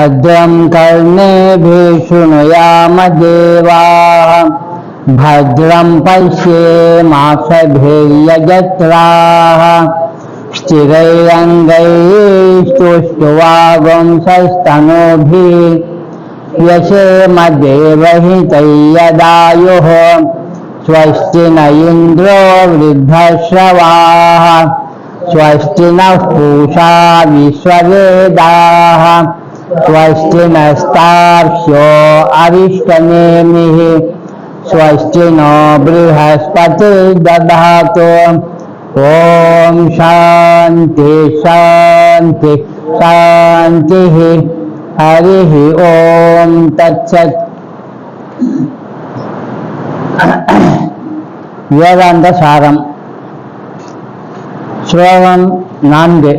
भद्रं कर्णेभिः शृणुयाम देवाः भद्रं पश्येमाक्षभिर्यजत्राः स्थिरैरङ्गैस्तुष्ट्वागुंसस्तनूभिः यशेम देवहितैर्यदायुः स्वस्ति न इन्द्रो वृद्धश्रवाः स्वस्ति नः पूषा विश्ववेदाः स्वस्ति नस्तार्क्ष्यो अरिष्टनेमिः स्वस्ति नो बृहस्पतिर्दधातु। ओम शांति शांति शांतिः। हरिः ओम तत्सत्। வேதாந்த சாரம் ஸ்லோகம் 4.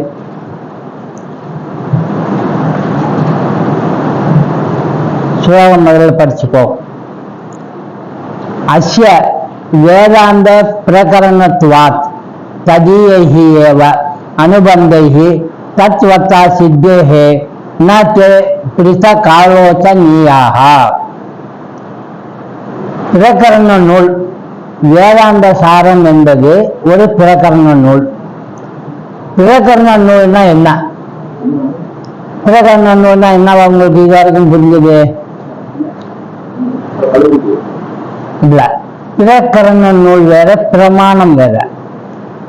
ஸ்லோகம் முதல்ல படிச்சுப்போம். அஸ்ய வேதாந்த பிரகரணத்வாத் ததீயைஹி ஏவ அனுபந்தைஹி தத்வத்தா சித்தேஹே ந தே பிருத்தக் ஆலோசனீயாः. பிரகரண நூல் வேதாந்த சாரம் என்பது ஒரு பிரகரண நூல். பிரகரண நூல்னா என்ன? பிரகரண நூல்னா என்னவா உங்களுக்கு இது வரைக்கும் புரிஞ்சது இல்ல? பிரகரண நூல் வேற, பிரமாணம் வேற.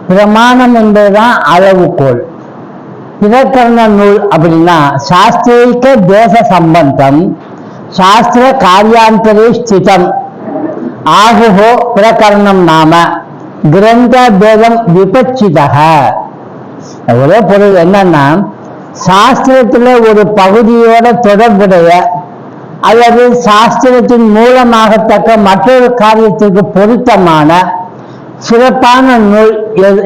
பிரமாணம் என்பதுதான் அளவுகோல். பிரகரண நூல் அப்படின்னா சாஸ்திரிக தேச சம்பந்தம் சாஸ்திர காரியாந்தரே ஸ்திதம் ஆகுஹோ பிரகரணம் நாம கிரந்த பேதம் விபச்சிதக. ஒரே பொருள் என்னன்னா, சாஸ்திரத்துல ஒரு பகுதியோட தொடர்புடைய அல்லது சாஸ்திரத்தின் மூலமாகத்தக்க மற்றொரு காரியத்திற்கு பொருத்தமான சிறப்பான நூல்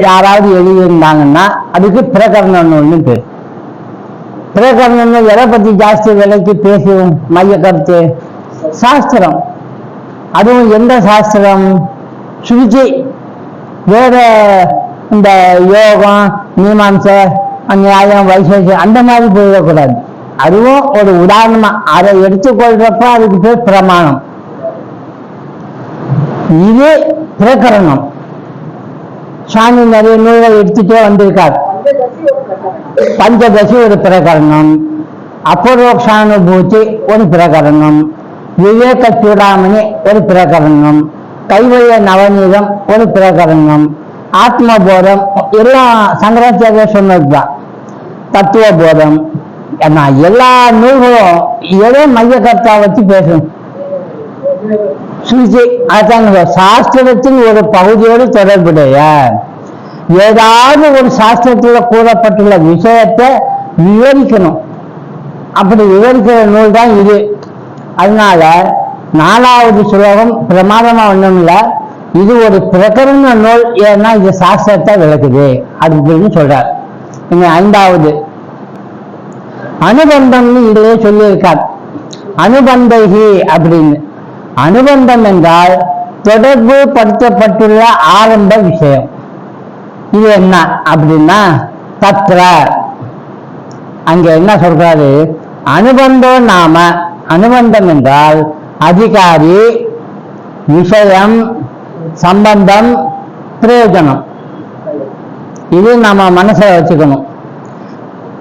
யாராவது எழுதியிருந்தாங்கன்னா அதுக்கு பிரகரண நூல்னு பேர். பிரகரண நூல் எதை பத்தி ஜாஸ்தி விலைக்கு பேசுவோம்? மைய கருத்து சாஸ்திரம். அதுவும் எந்த சாஸ்திரம்? சுருச்சி. வேற இந்த யோகம், மீமாம்சை, நியாயம், வைசேஷம் அந்த மாதிரி போயிடக்கூடாது. அதுவும் ஒரு உதாரணமா அதை எடுத்துக்கொள்றப்ப அதுக்கு பேர் பிரமாணம். இது பிரகரணம். சுவாமி நிறைய நூல்கள் எடுத்துட்டே வந்திருக்கார். பஞ்சதசி ஒரு பிரகரணம், அபரோக்ஷானுபூதி ஒரு பிரகரணம், விவேக சூடாமணி ஒரு பிரகரணம், கைவல்ய நவநீதம் ஒரு பிரகரணம், ஆத்மபோதம் எல்லாம் சங்கராச்சாரிய சொன்னதுதான். தத்துவ போதம். ஏன்னா எல்லா நூல்களும் ஏதோ மைய கருத்தா வச்சு பேசும். சுருச்சி. அதாங்க சாஸ்திரத்தின் ஒரு பகுதியோடு தொடர்புடைய ஏதாவது ஒரு சாஸ்திரத்துல கூறப்பட்டுள்ள விஷயத்தை விவரிக்கணும். அப்படி விவரிக்கிற நூல் தான் இது. அதனால 4வது ஸ்லோகம் பிரமாதமா ஒண்ணும் இல்ல, இது ஒரு பிரகரண நூல். ஏன்னா இது சாஸ்திரத்தை விளக்குது அப்படின்னு சொல்றார். இங்க 5வது அனுபந்தம்னு இதுலயே சொல்லியிருக்கார். அனுபந்தைகி அப்படின்னு. அனுபந்தம் என்றால் தொடர்பு படுத்தப்பட்டுள்ள ஆரம்ப விஷயம். இது என்ன அப்படின்னா தத்ர. அங்க என்ன சொல்றாரு? அனுபந்தம் நாம. அனுபந்தம் என்றால் அதிகாரி, விஷயம், சம்பந்தம், பிரயோஜனம். இது நம்ம மனசுல வச்சுக்கணும்.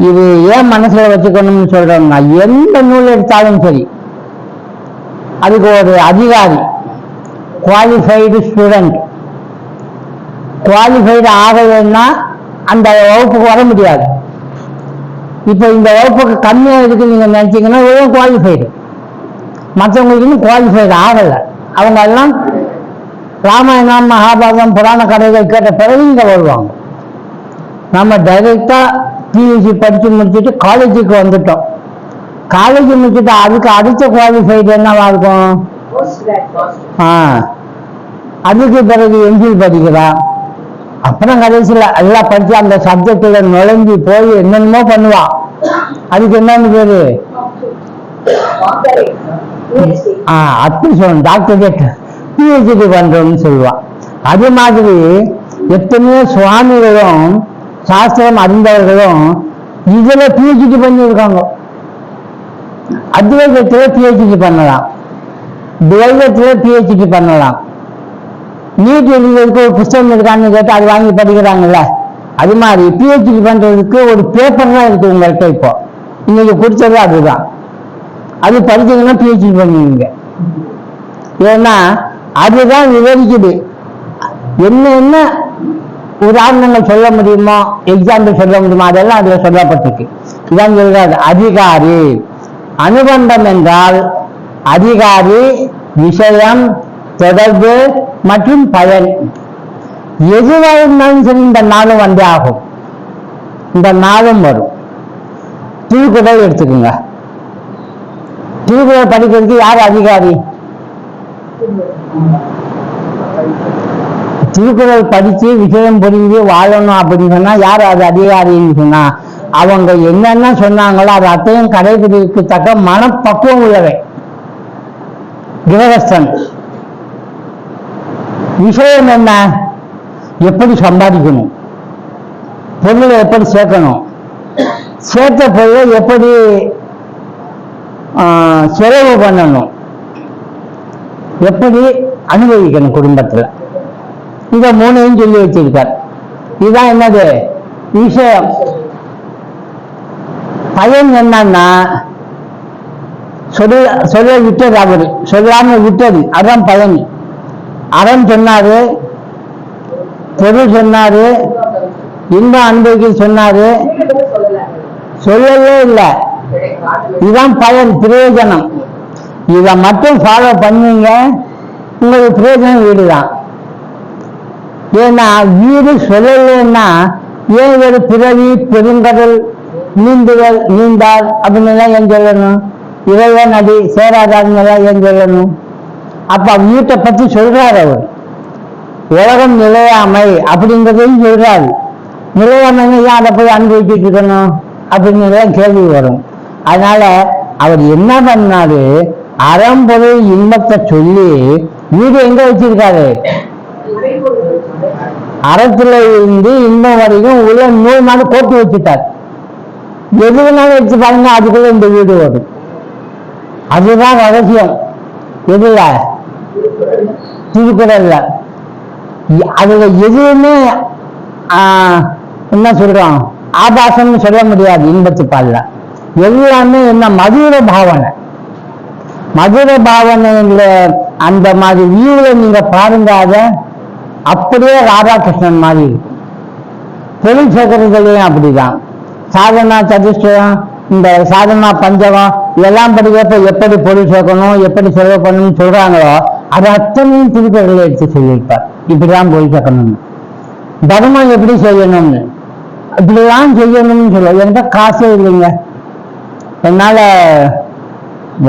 இது ஏன் மனசுல வச்சுக்கணும்னு சொல்றோம்னா, எந்த நூல் எடுத்தாலும் சரி அதுக்கு ஒரு அதிகாரி, குவாலிஃபைடு ஸ்டூடெண்ட். குவாலிஃபைடு ஆகலைன்னா அந்த வகுப்புக்கு வர முடியாது. இப்போ இந்த வகுப்புக்கு கம்மியாக இருக்குன்னு நீங்க நினைச்சீங்கன்னா வெறும் குவாலிஃபைடு. மற்றவங்களுக்கு இன்னும் குவாலிஃபைடு ஆகலை. அவங்க எல்லாம் ராமாயணம், மகாபாரதம், புராண கதைகள் கேட்ட பிறகு இங்க வருவாங்க. நம்ம டைரக்டா பியூசி படிச்சு முடிச்சுட்டு காலேஜுக்கு வந்துட்டோம். காலேஜ் முடிச்சுட்டு அதுக்கு அடுத்த குவாலிஃபைடு என்னவா இருக்கும்? அதுக்கு பிறகு எம்ஃபில் படிக்கிறா. அப்புறம் கடைசியில் எல்லாம் படிச்சு அந்த சப்ஜெக்ட்ல நுழைஞ்சி போய் என்னென்னமோ பண்ணுவான். அதுக்கு என்னன்னு பேரு? அப்படி சொல்லணும், டாக்டரேட் பிஹெச்டி பண்றோம்னு சொல்லுவான். அது மாதிரி எத்தனையோ சுவாமிகளும் சாஸ்திரம் அறிந்தவர்களும் இதுல பிஹெச்டி பண்ணியிருக்காங்க. அத்வைதத்துல பிஹெச்டி பண்ணலாம், துவைதத்துல பிஹெச்டி பண்ணலாம். நீட் எழுதுறதுக்கு ஒரு புத்தகம் இருக்கான்னு கேட்டு அது வாங்கி படிக்கிறாங்கல்ல, அது மாதிரி பிஹெச்டி பண்றதுக்கு ஒரு பேப்பர் தான் இருக்கு உங்கள்கிட்ட. இப்போ இன்னைக்கு கொடுத்தது அதுதான். அது படிச்சீங்கன்னா பிஹெச்டி பண்ணுவீங்க. ஏன்னா அதுதான் விவரிக்குது. என்ன உதாரணங்கள் சொல்ல முடியுமோ, எக்ஸாம்பிள் சொல்ல முடியுமோ, அதெல்லாம் அதுல சொல்லப்பட்டிருக்கு. இதான் சொல்றாரு அதிகாரி. அனுபந்தம் என்றால் அதிகாரி, விஷயம், தொடர்பு மற்றும் பயன். எதுவாக இருந்தாலும் சரி இந்த நாளும் வந்தே ஆகும். இந்த நாளும் வரும். திருக்குறள் எடுத்துக்கோங்க. திருக்குறள் படிக்கிறதுக்கு யார் அதிகாரி? திருக்குறள் படிச்சு விஷயம் புரிஞ்சு வாழணும் அப்படின்னு சொன்னா யார் அது அதிகாரின்னு சொன்னா, அவங்க என்னென்ன சொன்னாங்களோ அது அத்தையும் கடைபிடிக்கத்தக்க மனப்பக்குவம் உள்ளவை கிரகஸ்தன். விஷயம் என்ன? எப்படி சம்பாதிக்கணும், பொருளை எப்படி சேர்க்கணும், சேர்த்த பொருளை எப்படி செலவு பண்ணணும், எப்படி அனுபவிக்கணும் குடும்பத்துல. இந்த மூணையும் சொல்லி வச்சிருக்கார். இதுதான் என்னது விஷயம். பயன் என்னன்னா சொல்ல விட்டது, அவரு சொல்லாம விட்டது, அதான் பயன். அறம் சொன்னாரு, பொருள் சொன்னாரு, இன்பம் அனுபவிக்க சொன்னாரு, சொல்லவே இல்லை. இதுதான் பயன், பிரயோஜனம். இதை மட்டும் ஃபாலோ பண்ணுவீங்க, உங்களுக்கு பிரயோஜனம் வீடுதான். ஏன்னா வீடு சொல்லலைன்னா ஏன் ஒரு பிறவி பெருங்கடல் நீந்துதல் நீந்தார் அப்படின்னு எல்லாம் ஏன் சொல்லணும்? இறைவன் அடி சேராதாருன்னு எல்லாம் ஏன் சொல்லணும்? அப்ப வீட்டை பத்தி சொல்றாரு அவர். உலகம் நிலையாமை அப்படிங்கிறதையும் சொல்றாரு. நிலையாமைன்னு ஏன் அதை போய் அனுபவிச்சுட்டு இருக்கணும் அப்படின்னு எல்லாம் கேள்வி வரும். அதனால அவர் என்ன பண்ணாரு, அறம்பொருள் இன்பத்தை சொல்லி வீடு எங்க வச்சிருக்காரு? அறத்துல இருந்து இன்பம் வரைக்கும் உள்ள 100 நாள் கோட்டு வச்சுட்டார். எது வேணாலும் எடுத்து பாருங்க, அதுக்குள்ள இந்த வீடு வரும். அதுதான் ரகசியம். எதுல? திருக்குறள்ல. அதுல எதுவுமே என்ன சொல்றோம், ஆபாசம்னு சொல்ல முடியாது. இன்பத்து பால்ல எல்லாமே என்ன, மதுர பாவனை. மதுர பாவனையில அந்த மாதிரி வியூல நீங்க பாருங்க, அதை அப்படியே ராதாகிருஷ்ணன் மாதிரி இருக்கும். பொருள் சேர்க்கறதுலையும் அப்படிதான். சாதனா சதுஷ்டயம், இந்த சாதனா பஞ்சகம் இதெல்லாம் படிக்கிறப்ப எப்படி பொருள் சேர்க்கணும், எப்படி செலவு பண்ணணும்னு சொல்றாங்களோ அது அத்தனையும் திருக்குறளை எடுத்து சொல்லியிருப்பார். இப்படிதான் பொருள் சேர்க்கணும்னு, தர்மம் எப்படி செய்யணும்னு, இப்படிதான் செய்யணும்னு சொல்லுவோம். என்கிட்ட காசே இல்லைங்க, என்னால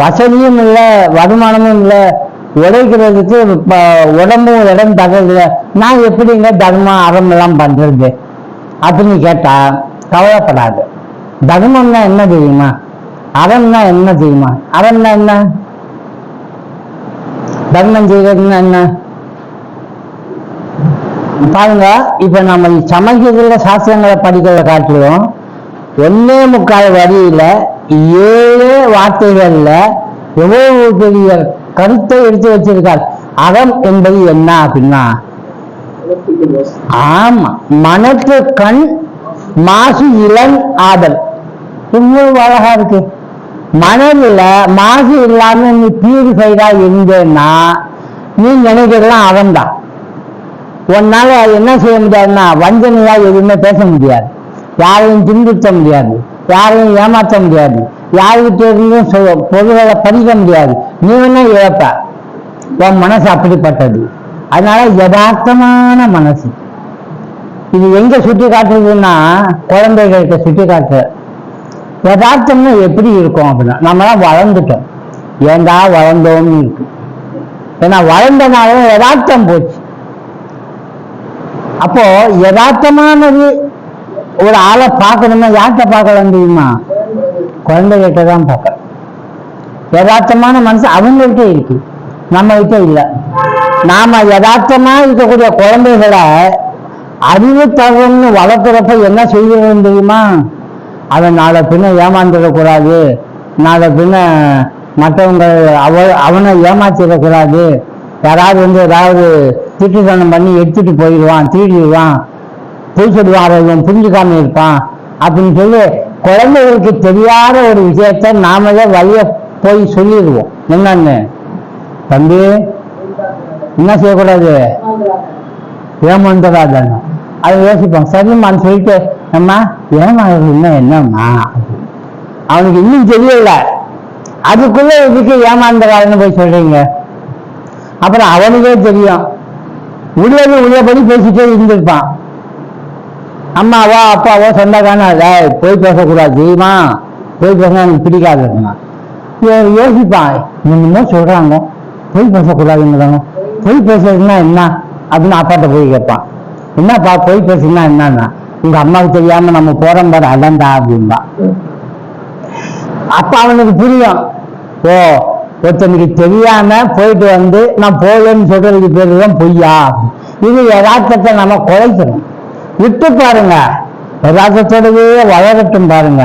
வசதியும் இல்லை, வருமானமும் இல்லை, உழைக்கிறதுக்கு உடம்பும் இடம் தகவல், நான் எப்படிங்க தர்மம் அறம் எல்லாம் பண்றது அப்படின்னு கேட்டா கவலைப்படாது. தர்மம்னா என்ன தெரியுமா, அறம்னா என்ன தெரியுமா? அறம்னா என்ன, தர்மம் செய்யறதுன்னா என்ன பாருங்க. இப்ப நம்ம சமைக்கிறதுல சாஸ்திரங்களை படிக்கிறத காட்டிலும் 1.25 வரியில 7 வார்த்தைகள்ல எவ்வளவு பெரிய கருத்தை எடுத்து வச்சிருக்கார். அறம் என்பது என்ன அப்படின்னா, ஆமா, மனத்து கண் மாசு இளன் ஆதல். இவ்வளவு அழகா இருக்கு. மனதில் மாசு இல்லாம நீ பியூரிஃபைடா இருந்தேன்னா நீ நினைக்கிறதுலாம் அறம்தான். உன்னால என்ன செய்ய முடியாதுன்னா, வஞ்சனையா எதுவுமே பேச முடியாது, யாரையும் துன்புறுத்த முடியாது, யாரையும் ஏமாற்ற முடியாது, யாருக்கிட்ட இருந்தும் பொருள்களை பறிக்க முடியாது. நீ வேணா இழப்ப, உன் மனசு அப்படிப்பட்டது. அதனால யதார்த்தமான மனசு. இது எங்க சுட்டி காட்டுறதுன்னா, குழந்தைகள்கிட்ட சுட்டி காட்டுற. யதார்த்தம்னா எப்படி இருக்கும் அப்படின்னா, நம்மளாம் வளர்ந்துட்டோம், ஏண்டா வளர்ந்தோம்னு இருக்கு. ஏன்னா வளர்ந்தனால யதார்த்தம் போச்சு. அப்போ யதார்த்தமானது ஒரு ஆளை பார்க்கணும்னா யார்கிட்ட பார்க்கலாம் தெரியுமா? குழந்தைகிட்ட தான் பார்க்கலாம். யதார்த்தமான மனசு அவங்கள்ட்ட இருக்கு, நம்ம கிட்ட இல்லை. நாம யதார்த்தமா இருக்கக்கூடிய குழந்தைகளை அறிவு தகவல்னு வளர்க்குறப்ப என்ன செய்யணும் தெரியுமா? அதை நாளை பின்ன ஏமாந்துடக்கூடாது, நாளை பின்ன மற்றவங்க அவனை ஏமாத்திடக்கூடாது, யாராவது வந்து ஏதாவது திட்டுத்தனம் பண்ணி எடுத்துட்டு போயிடுவான், திருடிடுவான், பொய் சொல்லுவான், இவன் புரிஞ்சுக்காம இருப்பான் அப்படின்னு சொல்லி குழந்தைகளுக்கு தெரியாத ஒரு விஷயத்த நாமளே வழிய போய் சொல்லிடுவோம். என்னன்னு தம்பி என்ன செய்யக்கூடாது, ஏமாந்தராதன் அதை யோசிப்பான். சரிம்மான்னு சொல்லிட்டு அம்மா ஏமாறுதுன்னா என்னம்மா, அவனுக்கு இன்னும் தெரியல, அதுக்குள்ள இதுக்கு ஏமாந்தராதுன்னு போய் சொல்றீங்க. அப்புறம் அவனுக்கே தெரியும், உள்ளபடி பேசிட்டே இருந்திருப்பான். அம்மாவோ அப்பாவோ சொந்தக்காரன போய் பேசக்கூடாது தெரியுமா, போய் பேசினா எனக்கு பிடிக்காது இருக்குமா. யோசிப்பான், இன்னும் சொல்றாங்க போய் பேசக்கூடாதுங்கிறாங்க, போய் பேசுறதுன்னா என்ன அப்படின்னு அப்பாட்ட போய் கேட்பான். என்னப்பா போய் பேசுனா என்னன்னா, உங்க அம்மாவுக்கு தெரியாம நம்ம போறோம் பாரு அதான்டா அப்படின்பா. அப்ப அவனுக்கு புரியும், ஓ ஒருத்தனுக்கு தெரியாம போயிட்டு வந்து நான் போகலன்னு சொல்றதுக்கு பேருதான் பொய்யா. இது யதார்த்தத்தை நம்ம குறைக்கணும், விட்டு பாருங்க, யதார்த்தத்தோடவே வளரட்டும் பாருங்க,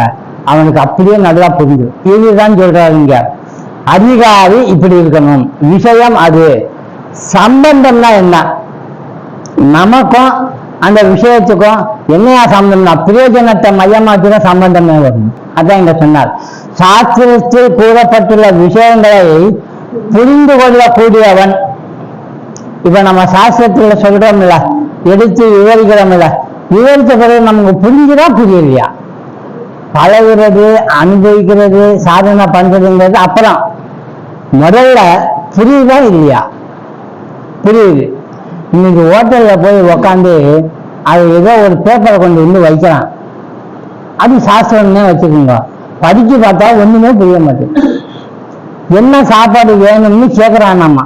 அவனுக்கு அப்படியே நல்லா புரிஞ்சு. இதுதான் சொல்றாருங்க, அதிகாரி இப்படி இருக்கணும், விஷயம் அது. சம்பந்தம்னா என்ன, நமக்கும் அந்த விஷயத்துக்கும் என்னையா சம்பந்தம்னா பிரயோஜனத்தை மையமாச்சுதான் சம்பந்தமே வரும். அதான் இங்க சொன்னார், சாஸ்திரத்தில் கூறப்பட்டுள்ள விஷயங்களை புரிந்து கொள்ளக்கூடியவன். இப்ப நம்ம சாஸ்திரத்துல சொல்றோம்ல, எடுத்து விவரிக்கிறோம்ல, விவரித்த பிறகு நமக்கு புரிஞ்சுதா புரியலையா, பழகுறது அனுபவிக்கிறது சாதனை பண்றதுங்கிறது அப்புறம், முதல்ல புரியுதா இல்லையா. புரியுது. இன்னைக்கு ஹோட்டல்ல போய் உக்காந்து அது ஏதோ ஒரு பேப்பரை கொண்டு வந்து வைக்கிறான், அது சாஸ்திரம்னே வச்சுக்கோங்க, படிச்சு பார்த்தா ஒண்ணுமே புரிய மாட்டேங்குது. என்ன சாப்பாடு வேணும்னு கேட்கிறான், நம்ம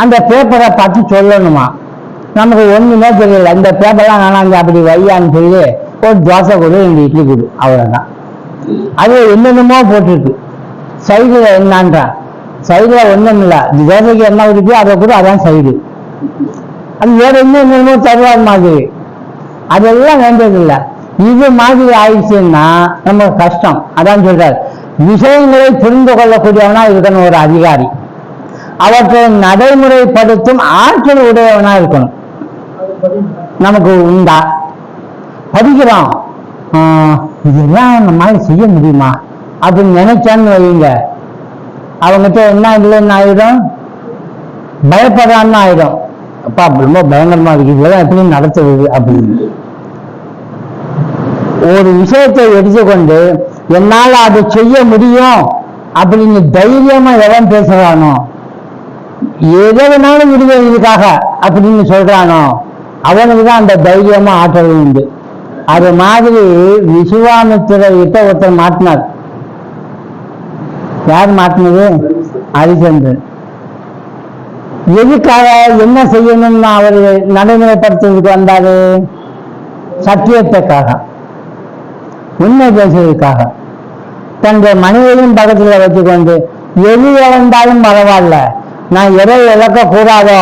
அந்த பேப்பரை பார்த்து சொல்லணுமா, நமக்கு ஒண்ணுமே தெரியல. இந்த பேப்பர்லாம் வேணாங்க அப்படி வையான்னு சொல்லி ஒரு தோசை கொடு, 2 இட்லி கொடு, அவ்வளவுதான். அது என்னென்னமோ போட்டிருக்கு. சைடுல என்னான்றான், சைடுல ஒண்ணும் இல்லை, தோசைக்கு என்ன இருக்கோ அதை கூட அதான் சைடு, அது வேற என்னென்னமோ தருவார் மாதிரி, அதெல்லாம் வேண்டியதில்லை. இது மாதிரி ஆயிடுச்சுன்னா நம்ம கஷ்டம். அதான் சொல்றாரு, விஷயங்களை புரிந்து கொள்ளக்கூடியவனா இருக்கணும் ஒரு அதிகாரி, அவற்றை நடைமுறைப்படுத்தும் ஆற்றல் உடையவனா இருக்கணும். நமக்கு உண்டா, படிக்கிறோம், இதெல்லாம் நம்ம மாதிரி செய்ய முடியுமா அப்படின்னு நினைச்சான்னு வைங்க, அவங்ககிட்ட என்ன இல்லைன்னு ஆயிடும், பயப்படான்னு ஆயிடும். அப்பா ரொம்ப பயங்கரமா இருக்கு, இதெல்லாம் எப்படி நடத்துவது அப்படின்னு. ஒரு விஷயத்தை எடுத்துக்கொண்டு என்னால அதை செய்ய முடியும் அப்படின்னு தைரியமா எவன் பேசுறானோ, எதனாலும் விடுதல் இதுக்காக அப்படின்னு சொல்றானோ, அவனுக்கு தான் அந்த தைரியமா ஆற்றல் உண்டு. அது மாதிரி விசுவாமித்திரர்கிட்ட ஒருத்தர் மாட்டினார். யார் மாட்டினது? ஹரிச்சந்திரன். எதுக்காக என்ன செய்யணும்னு அவர் நடைமுறைப்படுத்துறதுக்கு வந்தாரு? சத்தியத்துக்காக, உண்மை பேசுவதற்காக. தன்னுடைய மனைவியும் பக்கத்துல வச்சுக்கொண்டு எது இழந்தாலும் பரவாயில்ல, நான் எதை இழக்க கூடாதோ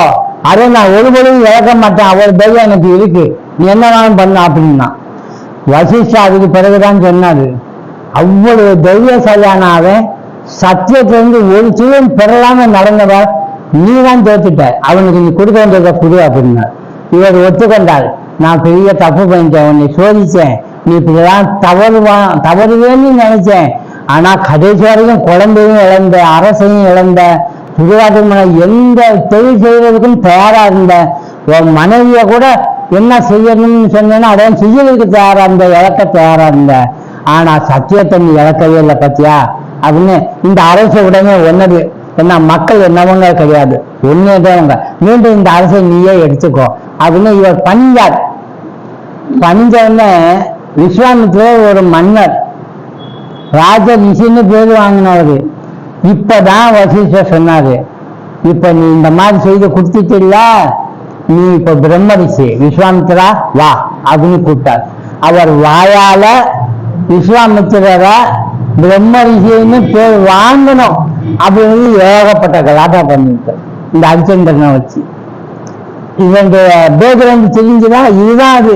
அதை நான் ஒருபொழுதும் இழக்க மாட்டேன், அவர் தைரியம் எனக்கு இருக்கு, நீ என்னன்னாலும் பண்ண அப்படின்னா. வசிஷ்டா அதுக்கு பிறகுதான் சொன்னாரு, அவ்வளவு தைரியசாலியான அவன் சத்தியத்திலிருந்து ஒரு சீவன் பெறலாம நடந்தவர், நீ தான் தோத்துட்ட, அவனுக்கு நீ கொடுக்க வேண்டியதை கொடு அப்படின்னார். இவர் ஒத்துக்கொண்டார், நான் பெரிய தப்பு பண்ணிட்டேன், உன்னை சோதிச்சேன், நீ இப்படிதான் தவறுவேன்னு நினைச்சேன், ஆனா கடைசி வரைக்கும் குழந்தையும் இழந்த, அரசையும் இழந்த, சுடுகாட்டுக்கு எந்த தொழில் செய்வதற்கும் தயாரா இருந்த, உன் மனைவிய கூட என்ன செய்யணும்னு சொன்னேன்னா அதான் செய்யறதுக்கு தயாரா இருந்த, இழக்க தயாரா இருந்த, ஆனா சத்தியத்தை நீ இழக்கவே இல்லை பத்தியா அப்படின்னு இந்த அரசு உடனே ஒன்னது. ஏன்னா மக்கள் என்னவங்க கிடையாது, ஒன்னேதவங்க, மீண்டும் இந்த அரசை நீயே எடுத்துக்கோ அப்படின்னு இவர் பணிஞ்சார். பணிஞ்சவன விஸ்வாமித்திரர் ஒரு மன்னர், ராஜ ரிஷின்னு பேர் வாங்கினவரு. இப்பதான் வசிஷ்டர் சொன்னாரு, இப்ப நீ இந்த மாதிரி செய்து கொடுத்துட்டில்ல, நீ இப்ப பிரம்ம ரிஷி, விஸ்வாமித்திரா வா அப்படின்னு கூப்பிட்டார். அவர் வாயால விஸ்வாமித்திரரை பிரம்ம ரிஷின்னு பேர் வாங்கணும் அப்படின்னு ஏகப்பட்ட கலாட்டா பண்ணிட்டு இந்த ஹரிச்சந்திரனை வச்சு. இவனுடைய பேக்ரவுண்ட் தெரிஞ்சுதான் இதுதான் அது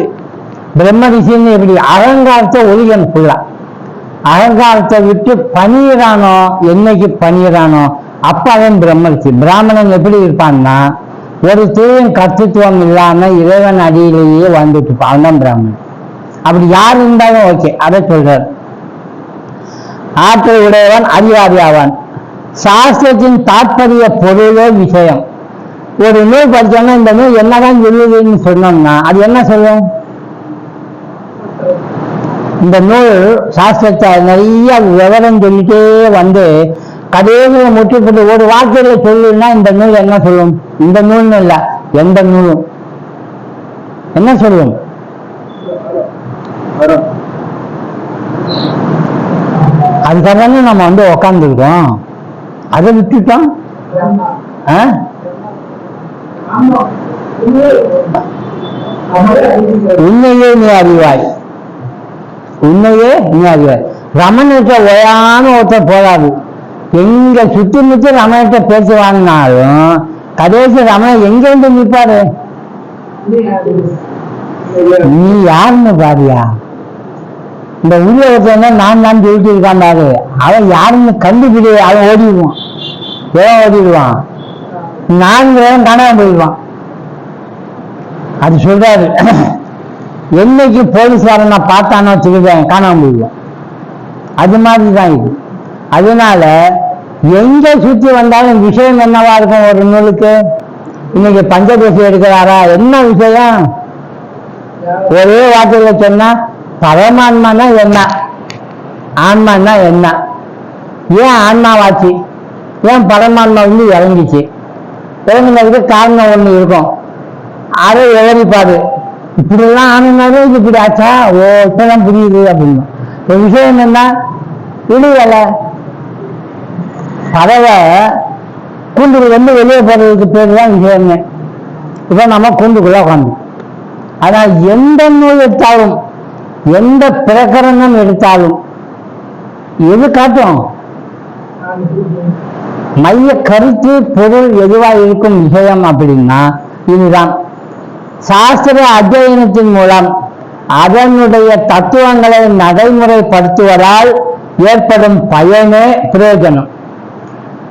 பிரம்ம ரிஷின்னு எப்படி அகங்காரத்தை ஒழியன் ஃபுல்லா. அகங்காரத்தை விட்டு பணியிறானோ, என்னைக்கு பணியிறானோ அப்ப அவன் பிரம்மரிஷி. பிராமணன் எப்படி இருப்பான்னா, ஒரு தூயம் கர்த்தத்துவம் இல்லாம இறைவன் அடியிலேயே வந்துட்டு இருப்பான், அவன்தான் பிராமணன். அப்படி யார் இருந்தாலும் ஓகே. அதை சொல்றார். ஆற்றல் உடையவன் அதிகாரி ஆவான். சாஸ்திரத்தின் தாற்பரிய பொருளோ விஷயம். ஒரு நூல் படிச்சோம்னா இந்த நூல் என்னதான் சொல்லுதுன்னு சொன்னோம்னா அது என்ன சொல்லும்? இந்த நூல் சாஸ்திரத்தை நிறைய விவரம் சொல்லிட்டே வந்து கடைசியில் முற்றுப்பட்டு ஒரு வார்த்தையில சொல்லுன்னா இந்த நூல் என்ன சொல்லும்? இந்த நூல்னு இல்லை, எந்த நூலும் என்ன சொல்லும்? அதுக்காக நம்ம வந்து உக்காந்துருக்கோம். அதை விட்டுட்டோம். உண்மையே நீ அறிவாய், உண்மையே நீ அறிவாய். ரமணத்தை ஓயாம ஒருத்தர் போதாது. எங்க சுத்தி முத்தி ரமணத்தை பேசுவான்னாலும் கடைசி ரமணன் எங்க வந்து நிற்பாரு? நீ யாருன்னு பாரியா? இந்த உள்ள நான் சொல்லிட்டு இருக்கான் பாரு, அவன் யாருன்னு கண்டுபிடி. அவன் ஓடிடுவான். ஏன் ஓடிடுவான்? நான் காணாம போயிடுவான். அது சொல்றாரு. என்னைக்கு போலீஸ்காரன் பார்த்தானோ திருவேன் காணாம போயிடுவான். அது மாதிரிதான் இது. அதனால எங்க சுத்தி வந்தாலும் விஷயம் என்னவா இருக்கும் ஒரு நூலுக்கு? இன்னைக்கு பஞ்சதேசி எடுக்கிறாரா? என்ன விஷயம்? ஒரே வார்த்தையில சொன்னா பரமான்மானா என்ன, ஆன்மான்னா என்ன, ஏன் ஆன்மாவாச்சு, ஏன் பரமான்மா வந்து இறங்கிச்சு, இறங்கினதுக்கு காரணம் ஒண்ணு இருக்கும். அதை விவரிப்பாரு. இப்படிலாம் ஆனதுனாலே இப்படி ஆச்சா, ஓ இப்பதான் புரியுது அப்படின்னு. ஒரு விஷயம் என்ன, இடிவலை பறவை கூண்டுக்குள்ள வந்து வெளியே போறதுக்கு பேர் தான் விஷயங்க. இப்ப நம்ம கூண்டுக்குள்ள உட்காந்து. ஆனா எந்த நோய் எடுத்தாலும், எந்த பிரகரணம் எடுத்தாலும் எது காட்டும்? மைய கருத்து பொருள் எதுவா இருக்கும் விஷயம் அப்படின்னா இதுதான். சாஸ்திர அத்தியனத்தின் மூலம் அதனுடைய தத்துவங்களை நடைமுறைப்படுத்துவதால் ஏற்படும் பயனே பிரயோஜனம்.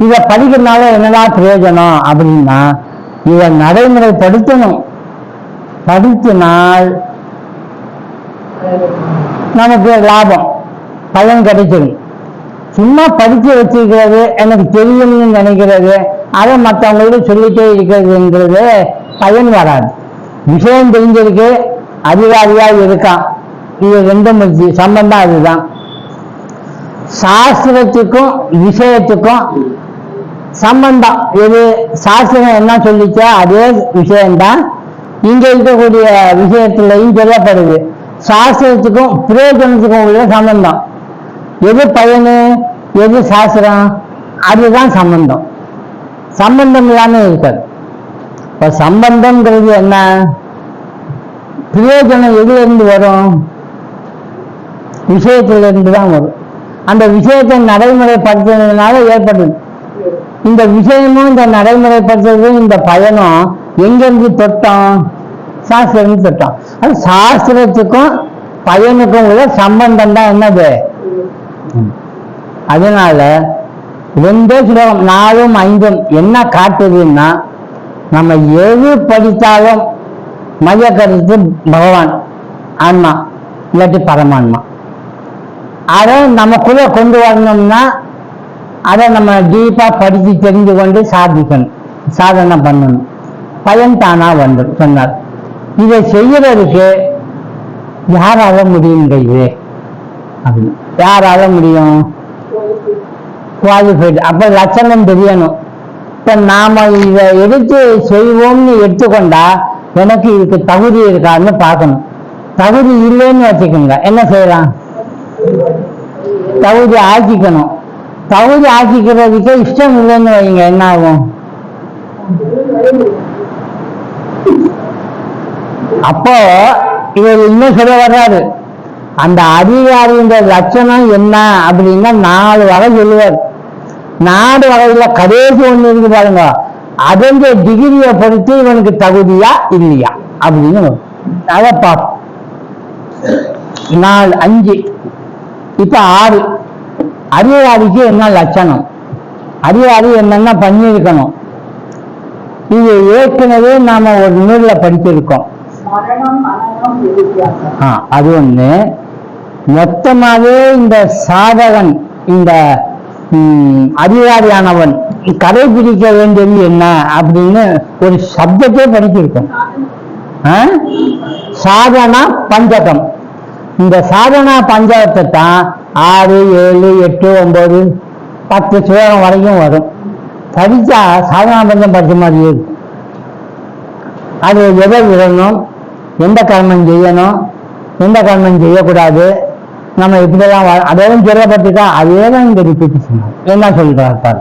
இதை படிக்கிறதுனால என்னதான் பிரயோஜனம் அப்படின்னா, இதை நடைமுறைப்படுத்தணும். படித்தினால் நமக்கு லாபம், பயன் கிடைச்சிடும். சும்மா படித்து வச்சிருக்கிறது, எனக்கு தெரியும்னு நினைக்கிறது, அதை மற்றவங்களுக்கு சொல்லிட்டே இருக்கிறதுங்கிறது பயன் வராது. விஷயம் தெரிஞ்சிருக்கு, அதிகாரியா இருக்கான், இது ரெண்டும் சம்பந்தம். அதுதான் சாஸ்திரத்துக்கும் விஷயத்துக்கும் சம்பந்தம். இது சாஸ்திரம் என்ன சொல்லிச்சோ அதே விஷயம்தான் இங்க இருக்கக்கூடிய விஷயத்திலையும் சொல்லப்படுது. சாஸ்திரத்துக்கும் பிரயோஜனத்துக்கும் உள்ள சம்பந்தம். எது பயனு, எது சாஸ்திரம், அதுதான் சம்பந்தம். சம்பந்தம் இல்லாம இருக்காது. இப்ப சம்பந்தம்ங்கிறது என்ன? பிரயோஜனம் எதுல இருந்து வரும்? விஷயத்துல இருந்து தான் வரும். அந்த விஷயத்தை நடைமுறைப்படுத்துறதுனால ஏற்படுது. இந்த விஷயமும் இந்த நடைமுறைப்படுத்துறதும் இந்த பயனும் எங்கிருந்து தொட்டோம்? சாஸ்திரம் தொட்டோம். அது சாஸ்திரத்துக்கும் பயனுக்கும் உள்ள சம்பந்தம் தான் என்னது. அதனால 2 ஸ்லோகம் 4, 5 என்ன காட்டுதுன்னா, நம்ம எது படித்தாலும் மைய கருத்து பகவான், ஆன்மா இல்லாட்டி பரமான்மா. அதை நமக்குள்ள கொண்டு வரணும்னா அதை நம்ம டீப்பா படித்து தெரிந்து கொண்டு சாதிக்கணும், சாதனை பண்ணணும். பயன் தானா வந்து சொன்னார். இதை செய்யறதுக்கு யாரால முடியுங்கிறது அப்படின்னு. யாரால முடியும்? குவாலிஃபைடு. அப்ப லட்சணம் தெரியணும். இப்ப நாம இதை எடுத்து செய்வோம்னு எடுத்துக்கொண்டா எனக்கு இதுக்கு தகுதி இருக்கான்னு பார்க்கணும். தகுதி இல்லைன்னு வச்சுக்கோங்க, என்ன செய்யலாம்? தகுதி ஆக்கிக்கணும். தகுதி ஆக்கிக்கிறதுக்கு இஷ்டம் இல்லைன்னு வைங்க, என்ன ஆகும்? அப்போ இவர் இன்னும் சொல்ல வர்றாரு. அந்த அதிகாரின்ற லட்சணம் என்ன அப்படின்னா 4 வகை சொல்லுவார். 4 வகையில கடைசி ஒண்ணு இருக்கு பாருங்க, அதனுடைய டிகிரியை பொறுத்து இவனுக்கு தகுதியா இல்லையா அப்படின்னு அதை பார்ப்போம். 4, 5 இப்ப 6 அதிகாரிக்கு என்ன லட்சணம், அதிகாரி என்னென்ன பண்ணியிருக்கணும், இது ஏற்கனவே நாம ஒரு நூல்ல படிச்சிருக்கோம். அது ஒண்ணு. மொத்தமாவே இந்த சாதகன், இந்த அதிகாரியானவன் கடைபிடிக்க வேண்டியது என்ன அப்படின்னு ஒரு சப்தத்தை படிச்சிருக்கோம். சாதனா பஞ்சகம். இந்த சாதனா பஞ்சகத்தை தான் 6, 7, 8, 9, 10 ஸ்லோகம் வரைக்கும் வரும். படிச்சா சாதனா பஞ்சம் படிச்ச மாதிரி இருக்கும். அது எதை விடணும், எந்த கர்மம் செய்யணும், எந்த கர்மம் செய்யக்கூடாது, நம்ம இப்படிதான் அதெல்லாம் சொல்லப்பட்டுட்டா அதே தான் இங்க ரிப்பீட் செய்யணும். என்ன சொல்றாரு,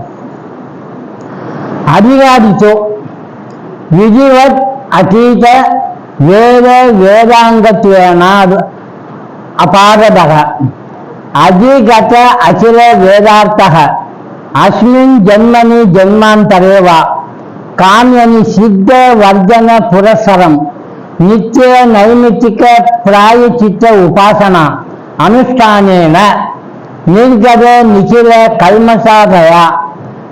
அதிகாரிச்சோ விதிவத் அதீத வேத வேதாங்கத்வேனா அபாரதக அதிகத அகில வேதார்த்தக அஸ்மின் ஜன்மனி ஜன்மாந்தரேவா காமியனி சித்த வர்ஜன புரஸ்சரம் நித்திய நைமித்திக பிராயச்சித்த உபாசனா அனுஷ்டானேன நிர்கத நிகில கல்மசாதயா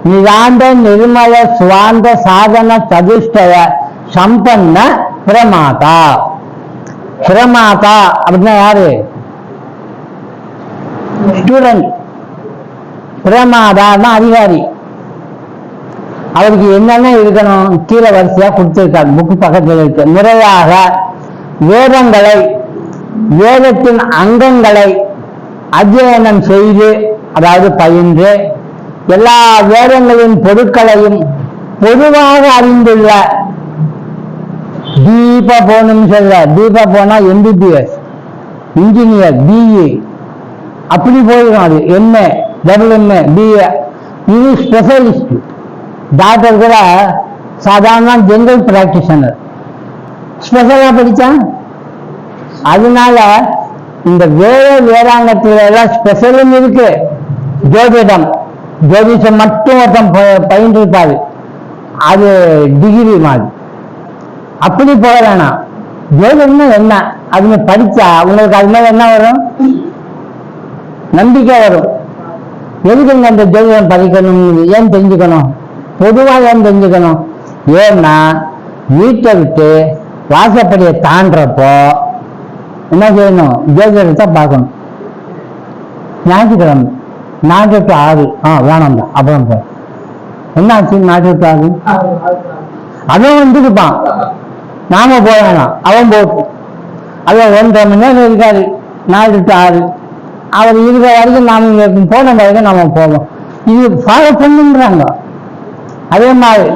நிராந்த நிர்மல சுவாந்த சாதன சதுஷ்டய சம்பன்ன பிரமாதா. பிரமாதா அப்படின்னா யாரு? ஸ்டூடெண்ட். பிரமாதான்னா அதிகாரி. அவருக்கு என்னென்ன இருக்கணும் கீழே வரிசையா கொடுத்திருக்காரு, புக்கு பக்கத்தில் இருக்கு. முறையாக வேதங்களை, வேதத்தின் அங்கங்களை அத்தியனம் செய்து, அதாவது பயின்று, எல்லா வேதங்களின் பொருட்களையும் பொதுவாக அறிந்துள்ள தீப போனும் சொல்ல, தீப போனா MBBS இன்ஜினியர், BE அப்படி போயிடும். அது MA, WMA, BA. இது ஸ்பெஷலிஸ்ட். டாக்டர் கூட சாதாரண ஜெனரல் பிராக்டிஷனர், ஸ்பெஷலா படிச்சா. அதனால இந்த வேதாங்கத்துல எல்லாம் ஸ்பெஷலும் இருக்கு. ஜோதிடம், ஜோதிஷம் மட்டும் ஒருத்தன் பயின்றிருப்பாரு, அது டிகிரி மாதிரி. அப்படி போக வேணாம். ஜோதிடம்னா என்ன அதுன்னு படிச்சா உங்களுக்கு அது மேல என்ன வரும், நம்பிக்கை வரும். எதுக்கு அந்த ஜோதிடம் படிக்கணும், ஏன் தெரிஞ்சுக்கணும், பொதுவாக ஏன் தெரிஞ்சுக்கணும்? ஏன்னா வீட்டை விட்டு வாசப்படியை தாண்டப்போ என்ன செய்யணும், ஜோதிடத்தை பார்க்கணும். ஞாயிற்றுக்கிழமை 4 to 6 வேணாம் தான், அப்புறம் போ. என்ன ஆச்சு 4 to 6? அவன் வந்துருப்பான், நாம போக வேணாம், அவன் போட்டு. அவன் 1.5 மணி நேரம் இருக்காரு 4 to 6. அவர் இருக்கிற வரைக்கும் நாம போன வரைக்கும் நாம போவோம். இது ஃபாலோ பண்ணுன்றாங்க. அதே மாதிரி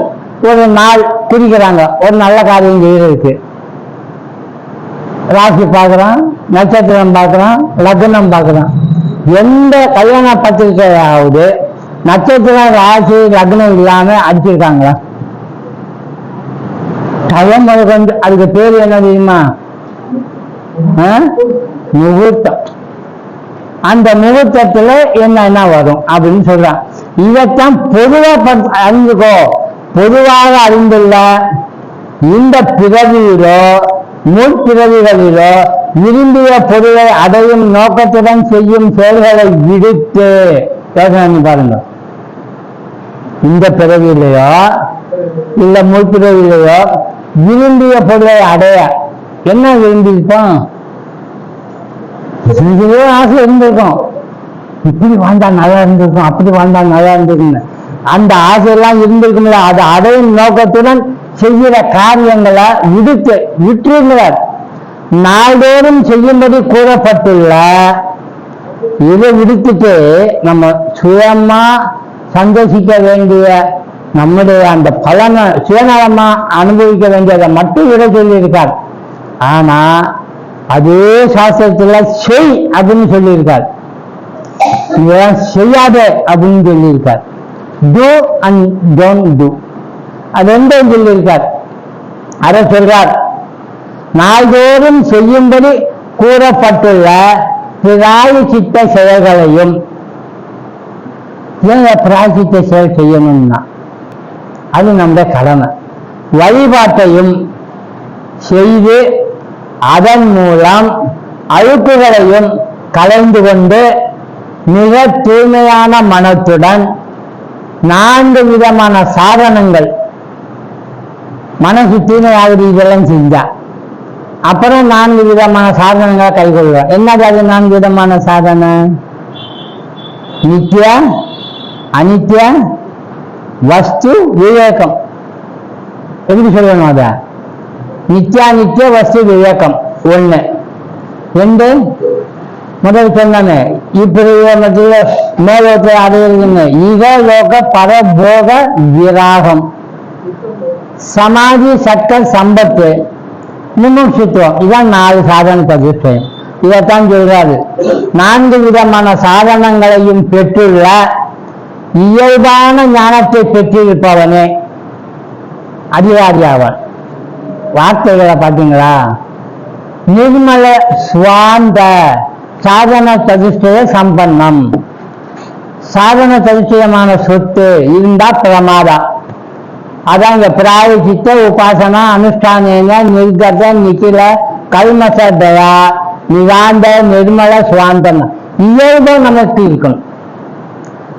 ஒரு நாள் குறிக்கிறாங்க, ஒரு நல்ல காரியம் செய்யறதுக்கு. ராசி பார்க்குறான், நட்சத்திரம் பார்க்குறான், லக்னம் பார்க்குறான். எந்த கல்யாண பத்திரிகையாவது நட்சத்திரம், ராசி, லக்னம் இல்லாம அடிச்சிருக்காங்களா? டைம் கொண்டு. அதுக்கு பேர் என்ன தெரியுமா? முகூர்த்தம். அந்த முகூர்த்தத்துல என்ன வரும் அப்படின்னு சொல்றான். இதைத்தான் பொதுவா அறிந்துக்கோ. பொதுவாக அறிந்துள்ள இந்த பிறவியிலோ முற்பிறவிகளிலோ விரும்பிய பொருளை அடையும் நோக்கத்துடன் செய்யும் செயல்களை விடுத்து யோசனை பாருங்க. இந்த பிறவியிலையோ இல்ல முற்பிறவிலையோ விரும்பிய பொருளை அடைய என்ன விரும்பியிருப்போம்? ஆசை இருந்திருக்கும், இப்படி வாழ்ந்தா நல்லா இருந்திருக்கும், அப்படி வாழ்ந்தா நல்லா இருந்திருக்கும். அந்த ஆசையெல்லாம் இருந்திருக்கும்ல, அதை அடையும் நோக்கத்துடன் செய்கிற காரியங்களை விட்டுருங்கிறார். நாள்தோறும் செய்யும்படி கூறப்பட்டுள்ள இதை விடுத்துட்டு நம்ம சுயமா சந்தோஷிக்க வேண்டிய நம்முடைய அந்த பலனை சுயநலமா அனுபவிக்க வேண்டியதை மட்டும் விட சொல்லியிருக்கார். ஆனா அதே சாஸ்திரத்துல செய் அப்படின்னு சொல்லியிருக்கார், செய்யாத அப்படின்னு சொல்லியிருக்கார். டூ அண்ட் டோன்ட் டூ, அது ரெண்டும் சொல்லியிருக்கார். அதை சொல்றார், நாள்தோறும் செய்யும்படி கூறப்பட்டுள்ள பிராயச்சித்த செயல்களையும். ஏன் பிராயச்சித்த செயல் செய்யணும்னா அது நம்முடைய கடமை. வழிபாட்டையும் செய்து அதன் மூலம் அழுக்குகளையும் கலைந்து கொண்டு மிக தூய்மையான மனத்துடன் 4 விதமான சாதனங்கள், மனசு தூய்மையாவது இதெல்லாம் செஞ்சா அப்புறம் 4 விதமான சாதனங்களை கைகொள்வோம். என்னது அது 4 விதமான சாதனை? நித்திய, அனித்திய, வஸ்து, விவேகம். எப்படி சொல்லணும்? அத நித்தியானித்திய வஸ்து விவேகம் 1. 2 முதல் சொன்னே இப்பிரயோகத்துல மேலோகத்தை அடையிறதுன்னு ஈகலோக பரபோக விராகம், சமாதி, சட்ட, சம்பத்து, முன்னுட்சித்துவம். இதான் 4 சாதன பிரதிஷ்டை. இதைத்தான் சொல்றாரு. 4 விதமான சாதனங்களையும் பெற்றுள்ள இயல்பான ஞானத்தை பெற்றிருப்பவனே அதிகாரியாவான். வார்த்தைகளை பார்த்தீங்களா? நிர்மல சுவாந்த சாதன பிரதிஷ்டைய சம்பன்னம். சாதன பிரதிஷ்டயமான சொத்து இருந்தா பிரமாதா. அதான் இங்க பிராயசித்த உபாசனா அனுஷ்டான நிர்கத நிகில கல்மசதயா நிவாந்த நிர்மல சுவாந்தம் இயல்பா நமக்கு இருக்கணும்.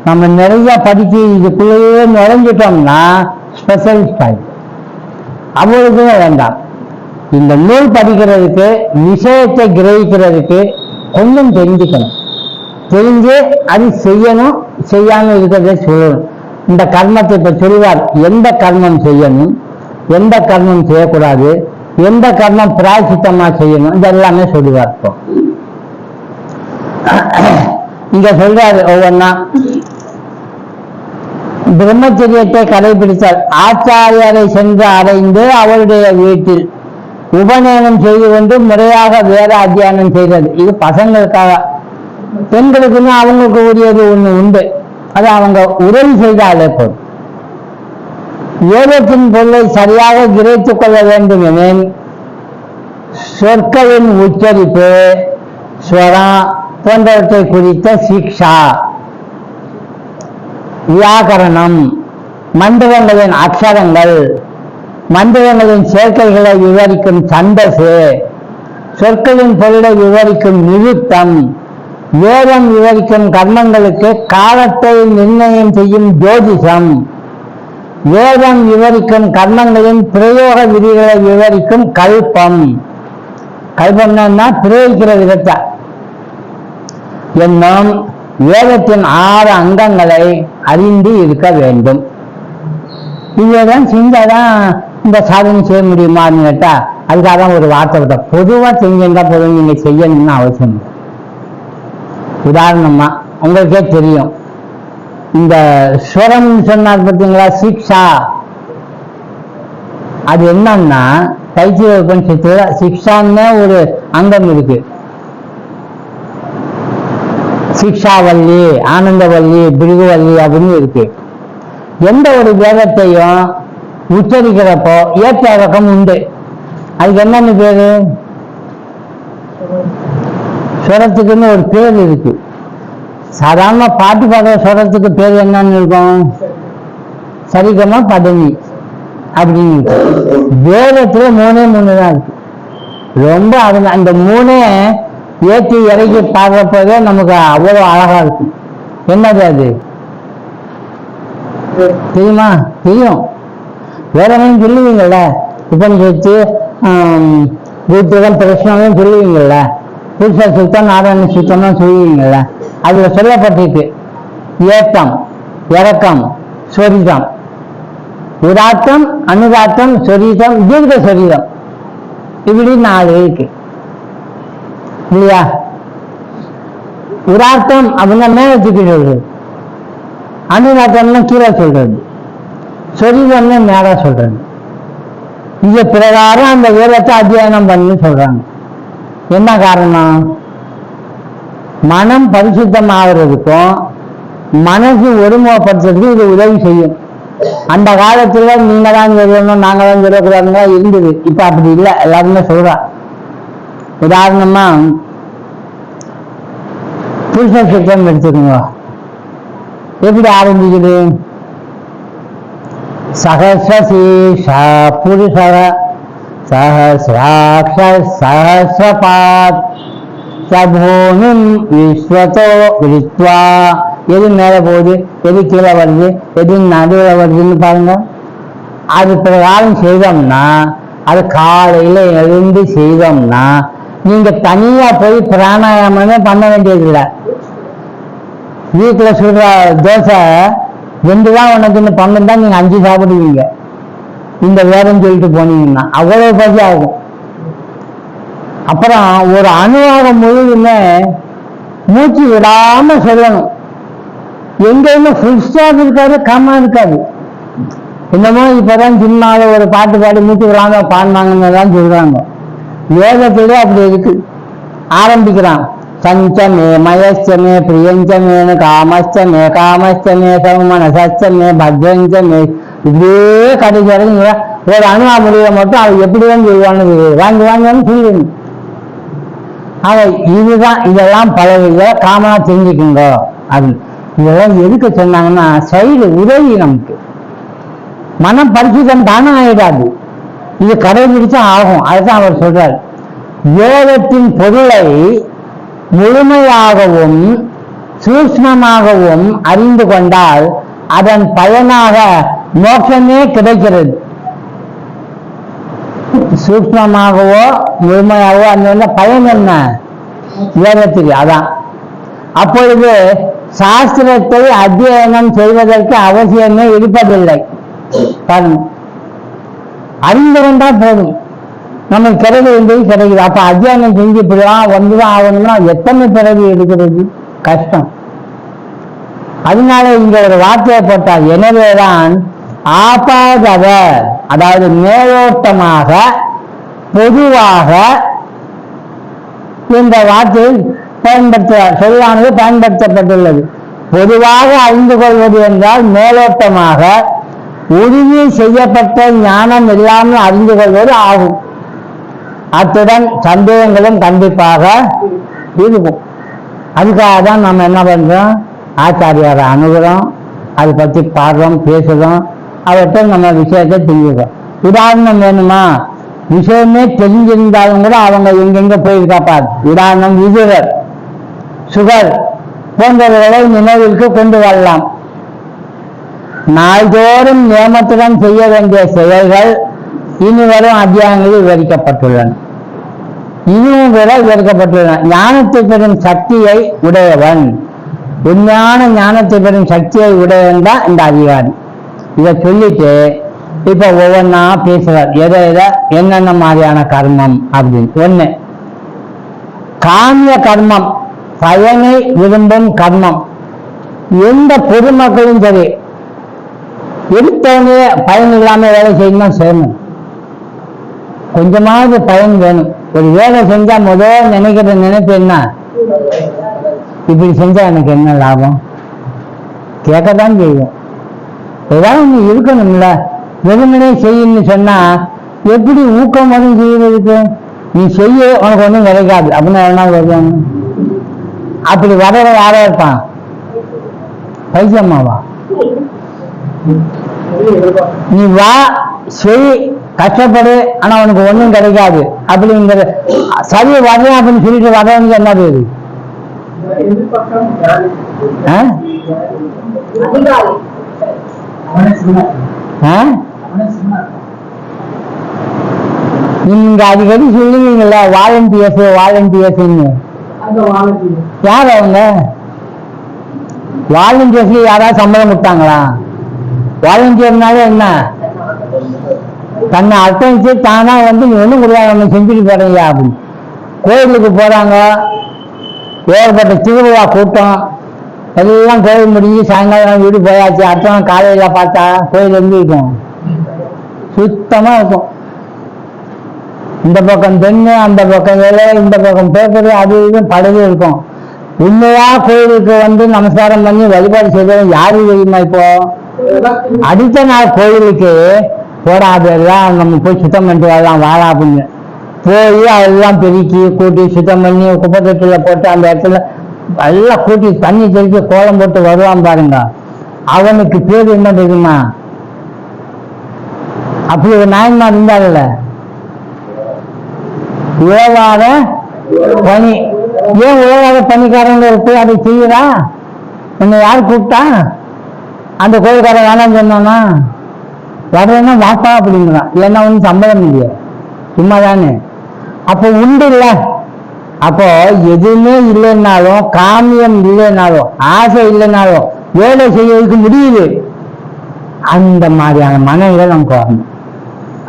நம்ம நிறைய படிச்சு இதுக்குள்ளேயே நுழைஞ்சிட்டோம்னா ஸ்பெஷலிஸ்ட் ஆகிடும். அவ்வளவுக்குமே வேண்டாம். இந்த நூல் படிக்கிறதுக்கு, விஷயத்தை கிரகிக்கிறதுக்கு கொஞ்சம் தெரிஞ்சுக்கணும். தெரிஞ்சு அது செய்யணும், செய்யாம இருக்கிறத சொல்லணும். இந்த கர்மத்தை இப்ப சொல்லுவார். எந்த கர்மம் செய்யணும், எந்த கர்மம் செய்யக்கூடாது, எந்த கர்மம் பிராயசித்தமா செய்யணும், இதெல்லாமே சொல்லுவார். இப்போ இங்க சொல்றாரு ஒவ்வொன்னா. பிரம்மச்சரியத்தை கடைபிடித்தால் ஆச்சாரியரை சென்று அடைந்து அவருடைய வீட்டில் உபநயனம் செய்து கொண்டு முறையாக வேத அத்தியானம் செய்தது. இது பசங்களுக்காக. பெண்களுக்குன்னு அவங்களுக்கு உரியது ஒண்ணு உண்டு. அது அவங்க உதவி செய்தாலே போதும். வேதத்தின் பொருளை சரியாக கிரகித்துக் கொள்ள வேண்டும் எனில் சொற்களின் உச்சரிப்பு, ஸ்வரம் போன்றவற்றை குறித்த சிக்ஷா, வியாக்கரணம், மந்திரங்களின் அக்ஷரங்கள், மந்திரங்களின் சேர்க்கைகளை விவரிக்கும் சந்தசு, சொற்களின் பொருளை விவரிக்கும் நிருத்தம், வேதம் விவரிக்கும் கர்மங்களுக்கு காலத்தை நிர்ணயம் செய்யும் ஜோதிஷம், வேதம் விவரிக்கும் கர்மங்களின் பிரயோக விதிகளை விவரிக்கும் கல்பம். கல்பம்னா பிரயோகிக்கிற விதத்தை என்னும் வேதத்தின் 6 அங்கங்களை அறிந்து இருக்க வேண்டும். இதைதான் செஞ்சாதான் இந்த சாதனை செய்ய முடியுமான்னு கேட்டா அதுக்காக தான் ஒரு வார்த்தை விட்ட. பொதுவா செஞ்சிருந்தா போதும், நீங்க செய்யணும்னு அவசியம் இல்லை. உதாரணமா உங்களுக்கே தெரியும், இந்த ஸ்வரம் சொன்னார் பார்த்தீங்களா, சிக்ஷா. அது என்னன்னா தைத்திய உபநிஷத்துல சிக்ஷான்னு ஒரு அங்கம் இருக்கு. சிக்ஷாவல்லி, ஆனந்தவல்லி, பிருகுவல்லி அப்படின்னு இருக்கு. எந்த ஒரு வேதத்தையும் உச்சரிக்கிறப்போ ஏற்ற இறக்கம் உண்டு. அதுக்கு என்னன்னு பேரு? ஸ்வரத்துக்குன்னு ஒரு பேர் இருக்கு. சாதாரண பாட்டு பாடுற ஸ்வரத்துக்கு பேர் என்னன்னு இருக்கும்? சரிகமா பதவி அப்படின்னு இருக்கு. வேதத்துல 3 தான் இருக்கு. ரொம்ப அந்த 3 ஏற்றி இறக்கி பாடுறப்போதே நமக்கு அவ்வளவு அழகா இருக்கும். என்னது அது தெரியுமா? தெரியும். வேதனையும் சொல்லுவீங்கள்ல, உபனிஷத்து, பூத்திரம், பிரச்சனையும் சொல்லுவீங்கள்ல, புருஷ சுத்தம், நாராயண சுத்தம் சொல்லுவீங்கள்ல. அதுல சொல்லப்பட்டிருக்கு ஏத்தம், இறக்கம், சொரிதம், உதாத்தம், அனுதாத்தம், சொரிதம், தீர்க்க சொரிதம், இப்படி 4 இருக்கு இல்லையா? உதாத்தம் அப்படின்னா மேல தூக்கி சொல்றது, அனுதாத்தம்னா கீழே சொல்றது, சொரிதம்னா மேல சொல்றது. இது பிரகாரம் அந்த வேதத்தை அத்தியானம் பண்ணி சொல்றாங்க. என்ன காரணம்? மனம் பரிசுத்தமாகிறதுக்கும் மனசு ஒருமுகப்படுத்துறதுக்கு இது உதவி செய்யும். அந்த காலத்துல நீங்க தான் சொல்லணும், நாங்க தான் சொல்லக்கூடாதுன்னா இருந்தது. இப்ப அப்படி இல்லை, எல்லாருமே சொல்றா. உதாரணமா புருஷ சுத்தம் எடுத்துக்கோங்க. எப்படி ஆரம்பிக்குது? சகஸ்ரசீஷா புருஷ சஹஸ்ராட்ச சஹஸ்ரபாத் சபூனும் விஸ்வதோ விரித்வா. எது மேல போகுது, எது கீழே வருது, எது நடுவில் வருதுன்னு பாருங்க. அது பிரகாரம் செய்தோம்னா, அது காலையில எழுந்து செய்தோம்னா நீங்க தனியா போய் பிராணாயாமமே பண்ண வேண்டியதில்லை. வீட்டுல சுடுற தோசை 2 தான் உனக்குன்னு பண்ணுன்னா நீங்க 5 சாப்பிடுவீங்க. இந்த வேதம் சொல்லிட்டு போனீங்கன்னா அவ்வளவு பசி ஆகும். அப்புறம் ஒரு அணுவாகம் முழுதுமே மூச்சு விடாம சொல்லணும். எங்கேயுமே ஃபுல் ஸ்டாப் இருக்காது, கம்மா இருக்காது. என்னமோ இப்பதான் சினிமாவில் ஒரு பாட்டு பாடி மூச்சு விடாம பாடினாங்கன்னு தான் சொல்றாங்க. வேதத்திலே அப்படி இருக்கு. ஆரம்பிக்கிறான், சஞ்சமே மயச்சமே பிரியஞ்சமேனு காமச்சமே காமச்சமே சமனசச்சமே பத்ரஞ்சமே. இப்படியே கடைசி வரைக்கும் ஒரு அணுவா முடிவை மட்டும் அவ எப்படிதான் சொல்லுவான்னு வாங்கி வாங்கன்னு சொல்லிடணும். அவ இதுதான், இதெல்லாம் பழகுங்க, காமனா தெரிஞ்சுக்குங்க. அது இதெல்லாம் எதுக்கு சொன்னாங்கன்னா சைடு உதவி, நமக்கு மனம் பரிசுத்தம் தானே ஆயிடாது, இது கடைபிடிச்சா ஆகும். அதுதான் அவர் சொல்றார், வேதத்தின் பொருளை முழுமையாகவும் சூக்ஷ்மமாகவும் அறிந்து கொண்டால் அதன் பயனாக மோட்சமே கிடைக்கிறது. சூக்ஷ்மமாகவோ முழுமையாகவோ அந்த பயன் என்ன வேதத்துக்கு, அதான். அப்பொழுது சாஸ்திரத்தை அத்தியனம் செய்வதற்கு அவசியமே இருப்பதில்லை. அறிந்து கொண்டால் போதும், நமக்கு பிறகு என்பது கிடைக்குது. அப்ப அத்தியானம் செஞ்சு இப்படிதான் வந்துதான் ஆகணும்னா எத்தனை பிறகு எடுக்கிறது, கஷ்டம். அதனால இங்க ஒரு வார்த்தையை போட்டால், எனவேதான் ஆபாதவ, அதாவது மேலோட்டமாக பொதுவாக இந்த வார்த்தை சொல்லானது பயன்படுத்தப்பட்டுள்ளது. பொதுவாக அறிந்து கொள்வது என்றால் மேலோட்டமாக உறுதி செய்யப்பட்ட ஞானம் இல்லாமல் அறிந்து கொள்வது ஆகும். அத்துடன் சந்தேகங்களும் கண்டிப்பாக இருக்கும். அதுக்காக தான் நம்ம என்ன பண்றோம், ஆச்சாரியாரை அணுகிறோம், அதை பற்றி பாடுறோம், பேசுகிறோம், அவற்றை நம்ம விஷயத்தை தெரிஞ்சுக்கிறோம். உதாரணம் வேணுமா, விஷயமே தெரிஞ்சிருந்தாலும் கூட அவங்க எங்கெங்க போயிருக்காப்பார். உதாரணம் விதுரர், சுகர் போன்றவர்களை நினைவிற்கு கொண்டு வரலாம். நாள்தோறும் நியமத்துடன் செய்ய வேண்டிய செயல்கள் இனி வரும் அத்தியாயங்களில் விவரிக்கப்பட்டுள்ளன. இன்னும் கூட விவரிக்கப்பட்டுள்ளன. ஞானத்தை பெறும் சக்தியை உடையவன், உண்மையான ஞானத்தை பெறும் சக்தியை உடையவன் தான் இந்த அதிகாரி. இதை சொல்லிட்டு இப்ப ஒவ்வொன்றா பேசுறார். எதை என்னென்ன மாதிரியான கர்மம் அப்படின்னு. ஒண்ணு, காமிய கர்மம், பயனை விரும்பும் கர்மம். எந்த பொதுமக்களும் சரி, எடுத்தவனே பயன் இல்லாம வேலை செய்யணும். கொஞ்சமாவது பயன் வேணும். ஒரு வேலை செஞ்சா முதல் நினைக்கிற நினைப்பு என்ன, இப்படி செஞ்சா எனக்கு என்ன லாபம், கேட்கத்தான் செய்யும். ஏதாவது ஒண்ணு இருக்கணும்ல. வெறுமனே செய்யணும்னு சொன்னா எப்படி ஊக்கம் வரும் செய்வதற்கு? நீ செய்ய, உனக்கு ஒன்றும் கிடைக்காது அப்படின்னு என்ன வருவாங்க. அப்படி வர யாரா இருப்பான், பைசம்மாவா? நீ வா, செய், கஷ்டப்படு, ஆனா உனக்கு ஒண்ணும் கிடைக்காது அப்படிங்கிற சரி வரேன் அப்படின்னு சொல்லிட்டு வரவனுக்கு என்ன பேரு? நீங்க அடிக்கடி சொல்லுவீங்கல்ல வாலண்டியர்ஸ் வாலண்டியர்ஸ்ன்னு. யார் அவங்க வாலண்டியர்ஸ்க்கு? யாராவது சம்பளம் கொடுத்தாங்களா? வாலண்டியர்னால என்ன, தன்னை அர்ப்பணிச்சு தானா வந்து நீ ஒண்ணும் கிடையாது நம்ம செஞ்சுட்டு போறீங்க அப்படின்னு. கோயிலுக்கு போறாங்க, ஏற்பட்ட திருவிழா கூட்டம் எல்லாம் கோயில் முடிஞ்சு சாயங்காலம் வீடு போயாச்சு. அடுத்த காலையில பார்த்தா கோயில் எப்படி இருக்கும், சுத்தமா இருக்கும். இந்த பக்கம் தென்னு, அந்த பக்கம் வேலை, இந்த பக்கம் பேப்பரு, அது இதுவும் படகு இருக்கும். உண்மையா கோயிலுக்கு வந்து நமஸ்காரம் பண்ணி வழிபாடு செய்வது யாரு தெரியுமா? இப்போ அடுத்த நாள் கோயிலுக்கு போடாதெல்லாம் நம்ம போய் சுத்தம் பண்ணிட்டு வரலாம் வாழா அப்படின்னு போய் அதெல்லாம் பெருக்கி கூட்டி சுத்தம் பண்ணி குப்பத்தொட்டில போட்டு அந்த இடத்துல எல்லாம் கூட்டி தண்ணி தெளிச்சு கோலம் போட்டு வருவான் பாருங்க. அவனுக்கு பேர் என்ன தெரியுமா? அப்படி ஒரு நாயன்மார் இருந்தாங்கல்ல, ஏவாத பணி ஏன் உலக பணிக்காரங்க போய் அதை செய்யறா? உன்னை யார் கூப்பிட்டா? அந்த கோயில்காரன் வேணாம் சொன்னானா? வர்றேன்னா வாப்பா அப்படிங்கிறான். ஏன்னா ஒன்றும் சம்பளம் இல்லையா, சும்மா தானே. அப்போ உண்டு இல்லை. அப்போ எதுவுமே இல்லைன்னாலும், காமியம் இல்லைன்னாலும், ஆசை இல்லைன்னாலும் வேலை செய்யறதுக்கு முடியுது. அந்த மாதிரியான மனநிலை நமக்கு வரணும்.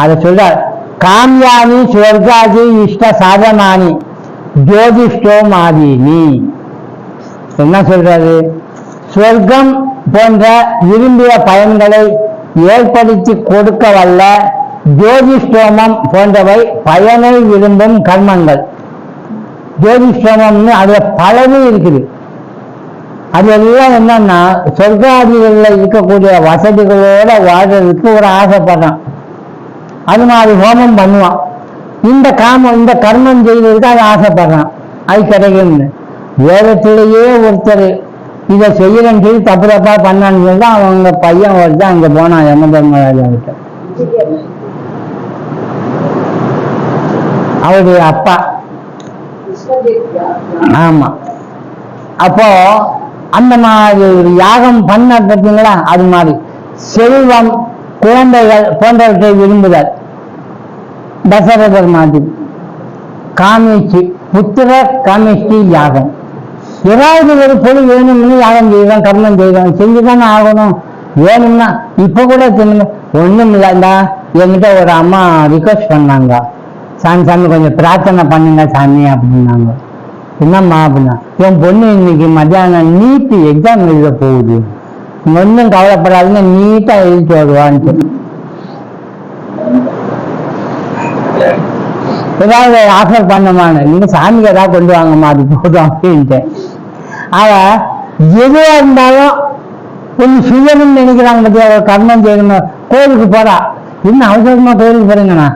அதை சொல்ற காமியானி ஸ்வர்காதி இஷ்ட சாதனானி ஜோதிஷ்டோ மாதினி. என்ன சொல்றாரு? சொர்க்கம் போன்ற விரும்பிய பயன்களை ஏற்படுத்தி கொடுக்க வல்ல ஜோதிஷ்டோமம் போன்றவை பயனை விரும்பும் கர்மங்கள். ஜோதிஷ்டோமம்னு அதுல பலவும் இருக்குது. அது எல்லாம் என்னன்னா சொர்க்காதிகளில் இருக்கக்கூடிய வசதிகளோட வாழ்றதுக்கு ஒரு ஆசைப்படுறான். அது மாதிரி ஹோமம் பண்ணுவான். இந்த கர்மம் செய்வதற்கு அது ஆசைப்படுறான். அது கிடைக்கும்னு வேதத்திலேயே ஒருத்தர் இதை செய்யறேன்னு சொல்லி தப்பு தப்பா பண்ணான்னு சொல்லி அவங்க பையன் ஒருத்தர் அங்க போனான் யமதர்மராஜா கிட்ட. அவருடைய அப்பா. ஆமா. அப்போ அந்த மாதிரி ஒரு யாகம் பண்ண பார்த்தீங்களா? அது மாதிரி செல்வம், குழந்தைகள் போன்றவற்றை விரும்புதல். தசரதர் மாதிரி காமிச்சு புத்திர காமிச்சு யாகம். ஏதாவது ஒரு பொருள் வேணும்னு யாகம் செய்யலாம், கர்மம் செய்யலாம், செஞ்சுதானே ஆகணும். வேணும்னா இப்ப கூட ஒண்ணும் இல்லைண்டா, என்கிட்ட ஒரு அம்மா ரிக்வஸ்ட் பண்ணாங்க, சாமி கொஞ்சம் பிரார்த்தனை பண்ணுங்க சாமி அப்படின்னாங்க. என்னம்மா அப்படின்னா, என் பொண்ணு இன்னைக்கு மத்தியானம் நீட் எக்ஸாம் எழுத போகுது, ஒன்றும் கவலைப்படாதுன்னு நீட்டா எழுதிட்டு வருவான்ட்டு. ஏதாவது ஆஃபர் பண்ணமான நீங்க சாமிக்கு ஏதாவது கொண்டு வாங்கம்மா அது போதும் அப்படின்ட்டு. அவ எதுவா இருந்தாலும் கொஞ்சம் செய்யணும்னு நினைக்கிறாங்க பத்தி, அவ கர்மம் செய்யணும். கோயிலுக்கு போறா, இன்னும் அவசரமா கோயிலுக்கு போறீங்கண்ணா,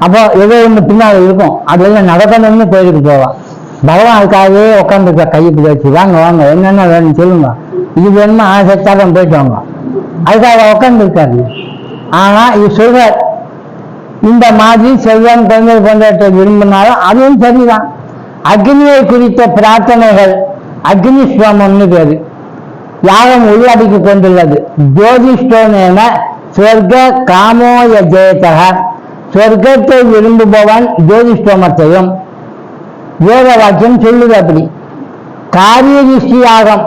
அப்போ ஏதோ ஒன்று பின்னால் இருக்கும், அதெல்லாம் நடக்கணும்னு கோயிலுக்கு போவான். பகவான் அதுக்காகவே உட்காந்துருக்க கையை வச்சு வாங்க வாங்க என்னென்ன வேணும் சொல்லுங்க, இது வேணுமா செத்தாதான் போயிட்டு வாங்க, அதுக்காக உட்காந்துருக்காரு. ஆனா இது சொல்ற இந்த மாதிரி செல்வம் குழந்தை போன்றவற்றை விரும்பினாலும் அதுவும் சரிதான். அக்னியை குறித்த பிரார்த்தனைகள் அக்னி ஸ்டோமம்னு பேரு. யாகம் உள்ளடக்கி கொண்டுள்ளது. ஜோதிஷ்டோமேன சொர்க்க காமோய ஜெயத்தக, சொர்க்கத்தை விரும்புபவன் ஜோதிஷ்டோமத்தையும் வேத வாக்கியம் சொல்லுது. அப்படி காரியதிஷ்டி யாகம்,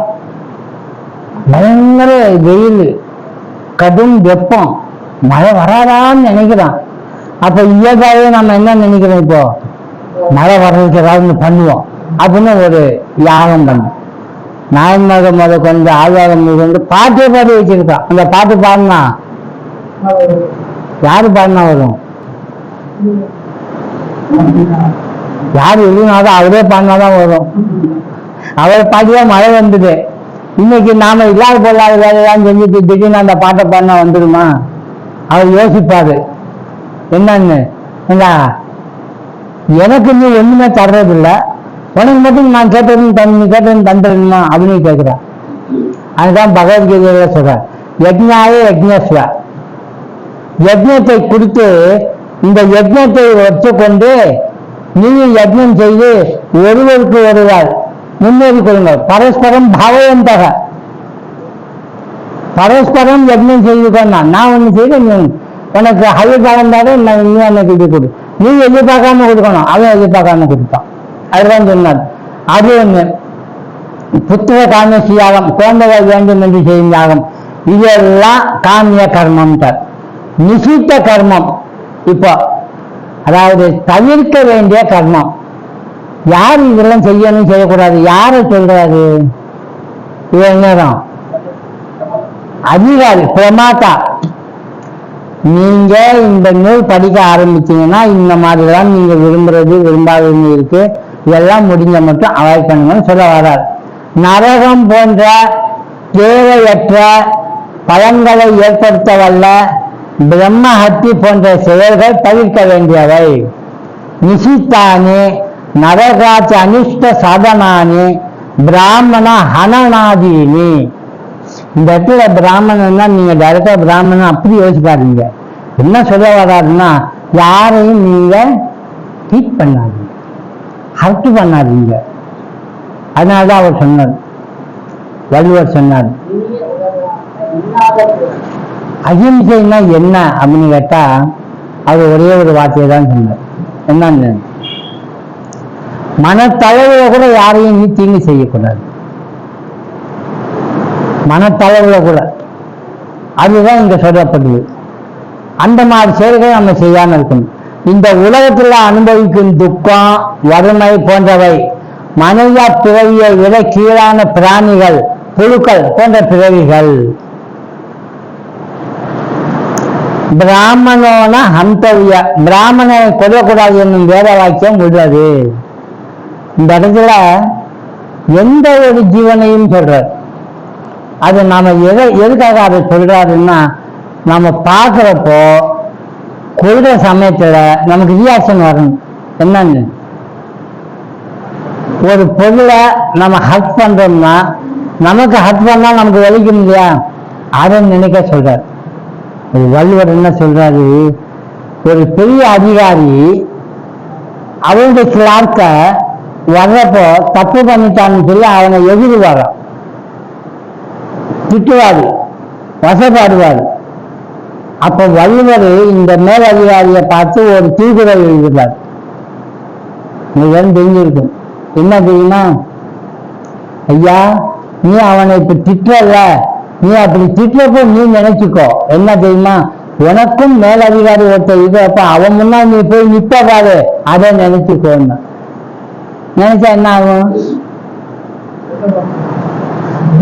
பயங்கர வெயில், கடும் வெப்பம், மழை வராதான்னு நினைக்கிறான். அப்ப இயற்கையாகவே நம்ம என்ன நினைக்கிறோம், இப்போ மழை வர்றதுக்கு ஏதாவது பண்ணுவோம் அப்படின்னு ஒரு யாகம் பண்ணும். நாயன்மாக முத கொண்டு ஆழ்வாகம் கொண்டு பாட்டே பாடி வச்சிருக்கான். அந்த பாட்டு பாடினா யாரு பாடினா வரும்? யாரு எழுதினாதான் அவரே பாடினாதான் வரும். அவரை பாட்டிதான் மழை வந்தது. இன்னைக்கு நாம இல்லாத பொருளாத வேலையெல்லாம் செஞ்சுட்டு திடீர்னு அந்த பாட்டை பாடினா வந்துடுமா? அவர் யோசிப்பாரு என்னன்னு. எனக்கு நீ ஒண்ணுமே தர்றதில்லை, உனக்கு மட்டும் நான் கேட்டதுன்னு தந்துடணுமா அப்படின்னு கேட்கிறேன். அதுதான் பகவத்கீதையில சொல்ற யஜ்ஞாய யஜ்ஞஸ்வ, யஜ்ஞத்தை குறித்து இந்த யஜ்ஞத்தை வச்சுக்கொண்டு நீங்க யஜ்ஞம் செய்து ஒருவருக்கு ஒருவர் முன்னேறி கொள்ளுங்கள். பரஸ்பரம் பாவயந்தக, பரஸ்பரம் யஜ்ஞம் செய்து கொண்டா. நான் ஒண்ணு செய்து உனக்கு ஹையர் தாலும் நீ எனக்கு இது கொடு, நீ எதிர்பார்க்காம கொடுக்கணும், அவன் எதிர்பார்க்காம கொடுப்பான். அதுதான் சொன்னார். அது ஒண்ணு. புத்திர காமிய யாகம், குழந்தைகள் வேண்டும் என்று செய்யும் யாகம், இதெல்லாம் காமிய கர்மம். நிஷித்த கர்மம் இப்போ அதாவது தவிர்க்க வேண்டிய கர்மம். யார் இதெல்லாம் செய்யணும் செய்யக்கூடாது யாரை சொல்றாரு? இது நேரம் அதிகாரி பிரமாதா. நீங்க இந்த நூல் படிக்க ஆரம்பிச்சீங்கன்னா இந்த மாதிரிதான் நீங்க விரும்புறது விரும்பாதது இருக்கு, இதெல்லாம் முடிஞ்ச மட்டும் அவாய்ட் பண்ணுங்கன்னு சொல்ல வராது. நரகம் போன்ற தேவையற்ற பலன்களை ஏற்படுத்த வல்ல பிரம்மஹத்தி போன்ற செயல்கள் தவிர்க்க வேண்டியவை. நிஷித்தானி நரகாச்ச அனிஷ்ட சாதனானி பிராமண ஹனநாதீனி. இந்த இடத்துல பிராமணன்னா நீங்க டைரக்டா பிராமணன் அப்படி யோசிக்காதீங்க. என்ன சொல்ல வராதுன்னா, யாரையும் நீங்க ட்ரீட் பண்ணாதீங்க, ஹர்ட் பண்ணாதீங்க, அதனாலதான் அவர் சொன்னார், வள்ளுவர் சொன்னார். அகிம்சைன்னா என்ன அப்படின்னு கேட்டா அது ஒரே ஒரு வார்த்தையை தான் சொன்னார். என்னன்னு, மனத்தளவுல கூட யாரையும் நீ தீங்கு செய்யக்கூடாது. மனத்தளவுல கூட, அதுதான் இங்க சொல்லப்படுது. அந்த மாதிரி செயல்களை நம்ம செய்யாம இருக்கணும். இந்த உலகத்துல அனுபவிக்கும் துக்கம், வறுமை போன்றவை மனித பிறவியை விட கீழான பிராணிகள், புழுக்கள் போன்ற பிறவிகள். பிராமணோன ஹந்தவிய, பிராமணனை கொல்லக்கூடாது என்னும் வேத வாக்கியம் உள்ளது. இந்த இடத்துல எந்த ஒரு ஜீவனையும் சொல்றார். அது நாம எதுக்காக அதை சொல்றாருன்னா, நம்ம பார்க்கிறப்போ கொள்ற சமயத்துல நமக்கு ரியாக்ஷன் வரணும். என்னன்னு, ஒரு பொருளை நம்ம ஹக் பண்றோம்னா, நமக்கு ஹக் பண்ணா நமக்கு வலிக்கும் இல்லையா, அதை நினைக்க சொல்றாரு. வள்ளுவர் என்ன சொல்றாரு, ஒரு பெரிய அதிகாரி அவருடைய கிளார்க்க வர்றப்போ தப்பு பண்ணிட்டான்னு சொல்லி அவனை எதிர்வார திட்டுவாரு, வசப்பாடுவாரு. அப்ப வள்ளுவர் இந்த மேல் அதிகாரியை பார்த்து ஒரு தீர்ப்புரை எழுதுகிறார். தெரிஞ்சிருக்கும். என்ன தெரியுமா, ஐயா நீ அவனை இப்ப திட்டல, நீ அப்படி திட்டப்போ நீ நினைச்சுக்கோ, என்ன தெரியுமா, உனக்கும் மேலதிகாரி ஒருத்தர் இது, அப்ப அவன் முன்னா நீ போய் நிப்பாரு, அதை நினைச்சுக்கோன்னு நினைச்சா என்ன ஆகும்?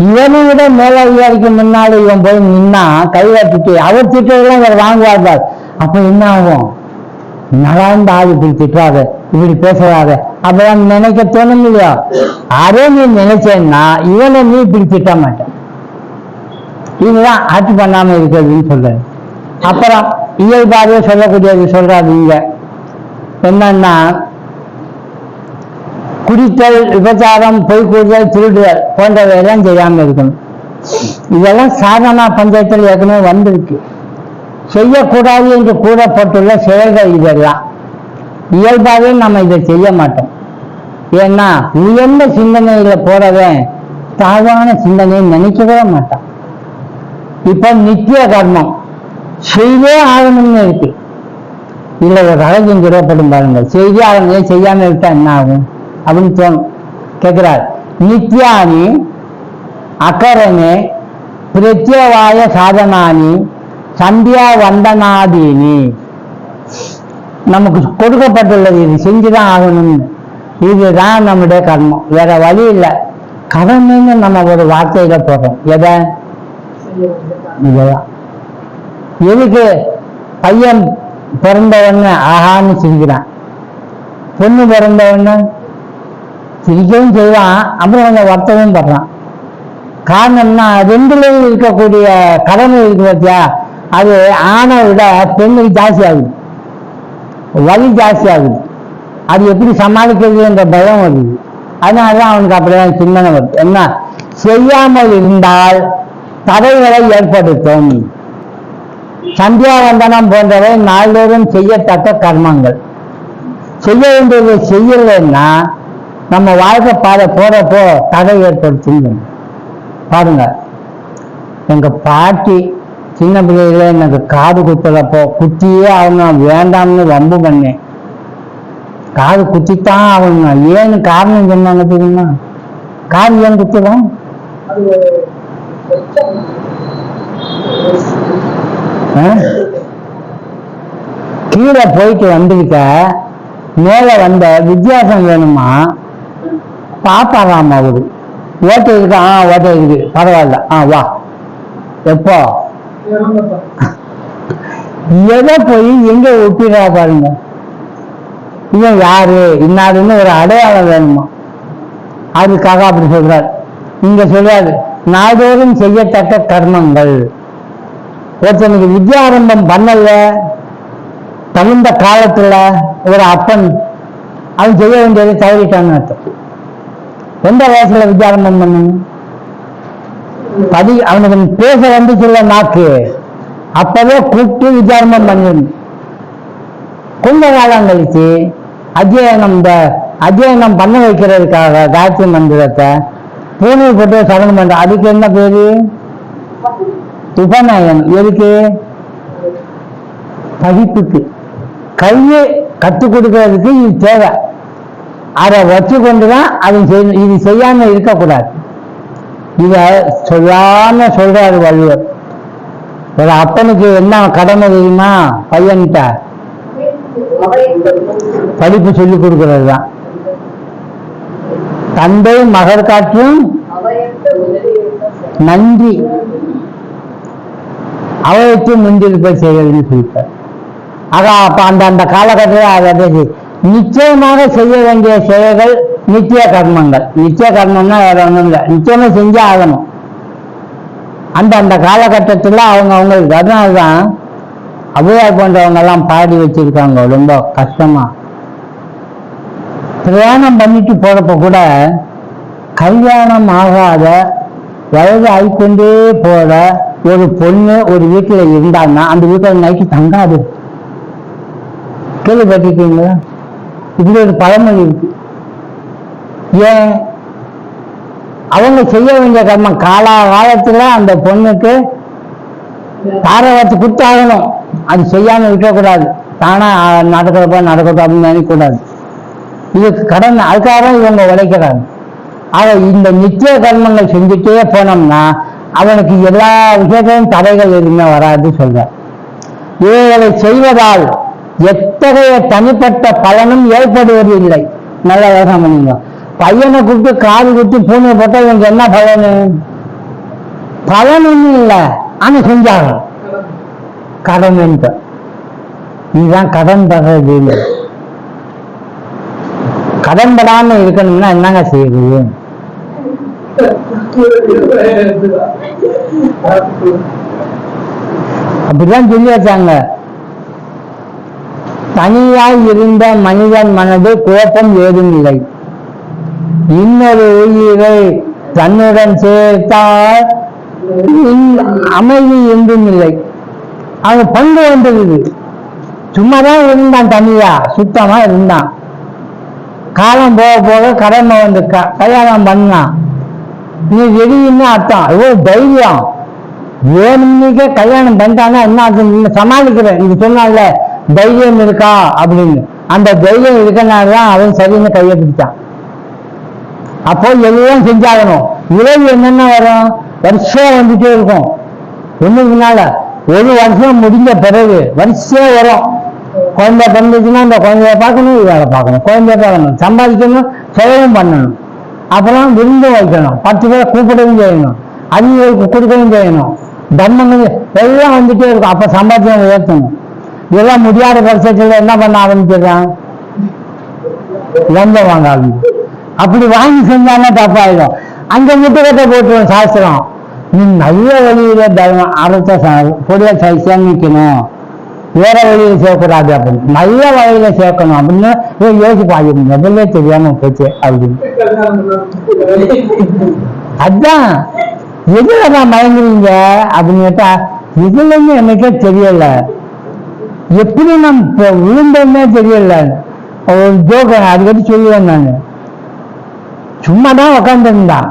இவனை விட மேலதிகாரிக்கு முன்னாடி இவன் போய் நின்னா கைகாட்டிட்டு அவர் திட்டதெல்லாம் இவர் வாங்குவார்கள். அப்ப என்ன ஆகும்? நடாந்த ஆள் இப்படி திட்டாத, இப்படி பேசுறாத, அப்பதான் நினைக்க தோணும் இல்லையா? அதே நீ நினைச்சேன்னா இவனை நீ இப்படி திட்ட மாட்டேன். இதுதான் ஆட்சி பண்ணாம இருக்கிறதுன்னு சொல்றேன். அப்புறம் இயல்பாகவே சொல்லக்கூடியது சொல்றாரு இங்க. என்னன்னா, குடித்தல், விபச்சாரம், பொய் கூறுதல், திருடுதல் போன்றவையெல்லாம் செய்யாம இருக்கணும். இதெல்லாம் சாதாரண பஞ்சாயத்தில் ஏற்கனவே வந்திருக்கு. செய்யக்கூடாது என்று கூறப்பட்டுள்ள செயல்கள் இதெல்லாம். இயல்பாகவே நம்ம இதை செய்ய மாட்டோம். ஏன்னா உயர்ந்த சிந்தனையில போறவன் தாழ்வான சிந்தனையை நினைக்கவே மாட்டான். இப்ப நித்திய கர்மம் செய்தே ஆகணும்னு இருக்கு. இதுல ஒரு ரகசியம் சொல்லப்படும் பாருங்க. செய்தே ஆகணும், செய்யாம விட்டா என்ன ஆகும் அப்படின்னு தோணும். கேட்கிறார், நித்யானி அகரணே பிரத்யவாய சாதனானி சந்தியா வந்தனாதீனி. நமக்கு கொடுக்கப்பட்டுள்ளது, இது செஞ்சுதான் ஆகணும்னு. இதுதான் நம்முடைய கர்மம், வேற வழி இல்லை. கடமைன்னு நம்ம ஒரு வார்த்தையில போடுறோம். எதை? இதெல்லாம் எதுக்கு? பையன் பிறந்தவொன்னு ஆஹான்னு சிரிக்கிறான், பொண்ணு பிறந்தவொன்னு சிரிக்கவும் செய்வான், அப்புறம் கொஞ்சம் வருத்தமும் படுறான். காரணம்னா ரெண்டுலையும் இருக்கக்கூடிய கடமை இருக்கு பார்த்தியா, அது ஆணை விட பெண்ணுக்கு ஜாஸ்தி ஆகுது, வலி ஜாஸ்தி ஆகுது. அது எப்படி சமாளிக்கிறது என்ற பயம் வருது. அதனாலதான் அவனுக்கு அப்படிதான் சிந்தனை வருது. என்ன செய்யாமல் இருந்தால் தடைகளை ஏற்படுத்தும். சந்தியாவந்தனம் போன்றவை நாள்தோறும் செய்யத்தக்க கர்மங்கள். செய்ய வேண்டியதை செய்யலைன்னா நம்ம வாழ்க்கை பாதை போறப்போ தடை ஏற்படுத்தும். பாருங்க, எங்க பாட்டி சின்ன பிள்ளையில எனக்கு காது குத்துறப்போ குத்தியே அவங்க வேண்டாம்னு வம்பு பண்ணேன். காது குத்தித்தான் அவங்க, ஏன்னு காரணம் சொன்னாங்க தெரியுமா? காது ஏன் குத்துறோம்? கீழே போயிட்டு வந்துருக்க, மேல வந்த வித்தியாசம் வேணுமா பாப்பாராம். அவரு ஓட்டை இருக்கு, ஓட்டை இருக்கு, பரவாயில்ல, வா. எப்போ எதை போய் எங்க ஒப்பிடுறா பாருங்க. இவன் யாரு இன்னாருன்னு ஒரு அடையாளம் வேணுமா, அதுக்காக அப்படி சொல்றாரு. இங்க சொல்றாரு, நாள்தோறும் செய்யத்தக்க கர்மங்கள். ஒருத்தனுக்கு வித்யாரம்பம் பண்ணல, தகுந்த காலத்துல ஒரு அப்பன் அவன் செய்ய வேண்டியதை தவறிட்டான்னு அர்த்தம். எந்த வயசுல வித்யாரம்பம் பண்ணணும்? அவனுக்கு பேச வந்து சொல்ல நாக்கு, அப்பவே கூப்பிட்டு வித்யாரம்பம் பண்ணிடணும். கொஞ்ச காலம் கழிச்சு அத்தியாயனம், இந்த அத்தியனம் பண்ண வைக்கிறதுக்காக காயத்ரி மந்திரத்தை பூனை போட்டு சடங்கு பண்ற, அதுக்கு என்ன பேரு? உபநயனம். எதுக்கு? படிப்புக்கு. கையை கற்றுக் கொடுக்கறதுக்கு இது தேவை. அதை வச்சு கொண்டுதான் அது இது செய்யாம இருக்கக்கூடாது. இத சொல்லாம சொல்றாரு வள்ளுவர். ஒரு அப்பனுக்கு என்ன கடமை தெரியுமா? பையன்கிட்ட படிப்பு சொல்லிக் கொடுக்கிறது தான். தந்தை மகர் காட்டும் நன்றி அவையத்து முன்னிருப்பை செய்வதுன்னு சொல்லிட்டார். ஆக அப்ப அந்த காலகட்டத்தில் அதை நிச்சயமாக செய்ய வேண்டிய செயல்கள் நித்திய கர்மங்கள். நித்திய கர்மம்னா வேற ஒன்றும் இல்லை, நிச்சயமா செஞ்சே ஆகணும். அந்த காலகட்டத்தில் அவங்களுக்கு. அதனால்தான் ஔவையார் போன்றவங்க எல்லாம் பாடி வச்சிருக்காங்க ரொம்ப கஷ்டமா. பிரயாணம் பண்ணிட்டு போறப்ப கூட கல்யாணம் ஆகாத வயது ஆகிக்கொண்டே போற ஒரு பொண்ணு ஒரு வீட்டுல இருந்தாங்கன்னா அந்த வீட்டுல நைட்டு தங்காது. கேள்விப்பட்டிருக்கீங்களா? இப்படி ஒரு பழமொழி இருக்கு. ஏன்? அவங்க செய்ய வேண்டிய கர்மம் காலத்துல அந்த பொண்ணுக்கு தாரவாத்து கொடுத்தாகணும். அது செய்யாம இருக்கக்கூடாது. தானா நடக்கிறப்ப அப்படின்னு நினைக்கக்கூடாது. இதுக்கு கடன். அதுக்காக தான் இவங்க உழைக்கிறாங்க. ஆக இந்த நித்திய கர்மங்கள் செஞ்சுட்டே போனோம்னா அவனுக்கு எல்லா விஷயத்தையும் தடைகள் எதுவுமே வராது சொல்ற. இவைகளை செய்வதால் எத்தகைய தனிப்பட்ட பலனும் ஏற்படுவது இல்லை. நல்ல யோசனை பண்ணுங்க. பையனை கூப்பிட்டு காது குத்தி பூனை போட்டா இவங்க என்ன பலனு? பலன் ஒன்றும் இல்லை, ஆனா செஞ்சாங்க கடன். இதுதான் கடன் படுறது. கடன் படாம இருக்கணும்னா என்னங்க செய்யுது? அப்படிதான் சொல்லி வச்சாங்க. தனியாய் இருந்த மனிதன் மனது குழப்பம் ஏதும் இல்லை. இன்னொரு உயிரை தன்னுடன் சேர்த்தால் அமைதி என்றும் இல்லை. அவன் பங்கு வந்தது. சும்மாதான் இருந்தான், தனியா சுத்தமா இருந்தான். காலம் போக போக கடமை வந்து கல்யாணம் பண்ணான். நீ வெளியின்னு அர்த்தம். ஐயோ தைரியம் வேணும்னுக்கே கல்யாணம் பண்ணிட்டான்னா என்ன அர்த்தம்? சமாளிக்கிறேன். இது சொன்னால தைரியம் இருக்கா அப்படின்னு. அந்த தைரியம் இருக்கனாலதான் அவன் சரின்னு கையை பிடிச்சான். அப்போ எல்லாம் செஞ்சாகணும். விளைவு என்னென்ன வரும்? வருஷம் வந்துட்டே இருக்கும். ஒண்ணுக்குனால ஒரு வருஷம் முடிஞ்ச பிறகு வரிசையா வரும். குழந்தை பிறந்துச்சுன்னா அந்த குழந்தைய பார்க்கணும், வேலை பார்க்கணும், குழந்தைய பார்க்கணும், சம்பாதிக்கணும், செலவும் பண்ணணும். அப்புறம் விருந்து வைக்கணும், 10 பேரை கூப்பிடவும் செய்யணும், அதிகளுக்கு கொடுக்கவும் செய்யணும், தர்மங்கள் எல்லாம் வந்துட்டே இருக்கும். அப்ப சம்பாத்தியம் உயர்த்தணும். இதெல்லாம் முடியாத பட்சத்தில் என்ன பண்ண ஆரம்பிச்சிடறான்? லஞ்சம் வாங்க ஆரம்பிச்சு. அப்படி வாங்கி செஞ்சாங்கன்னா தப்பாயிடும். அங்க முட்டுக்கட்டை போட்டுருவோம் சாஸ்திரம். நீ நல்ல வழியில தர்மம் அடுத்த பொடிய சேமிக்கணும், வேற வழியில சேர்க்கக்கூடாது அப்படின்னு. நல்ல வழியில சேர்க்கணும் அப்படின்னு யோசிப்பாங்க. முதல்ல தெரியாம போச்சு அப்படின்னு. அதான் எதுல நான் மயங்குறீங்க அப்படின்னு கேட்டா இதுல இருந்து எனக்கே தெரியல, எப்படி நான் விழுந்தோன்னே தெரியல. ஒரு ஜோக்க அதுக்கடி சொல்லுவேன் நான். சும்மாதான் உக்காந்துருந்தான்.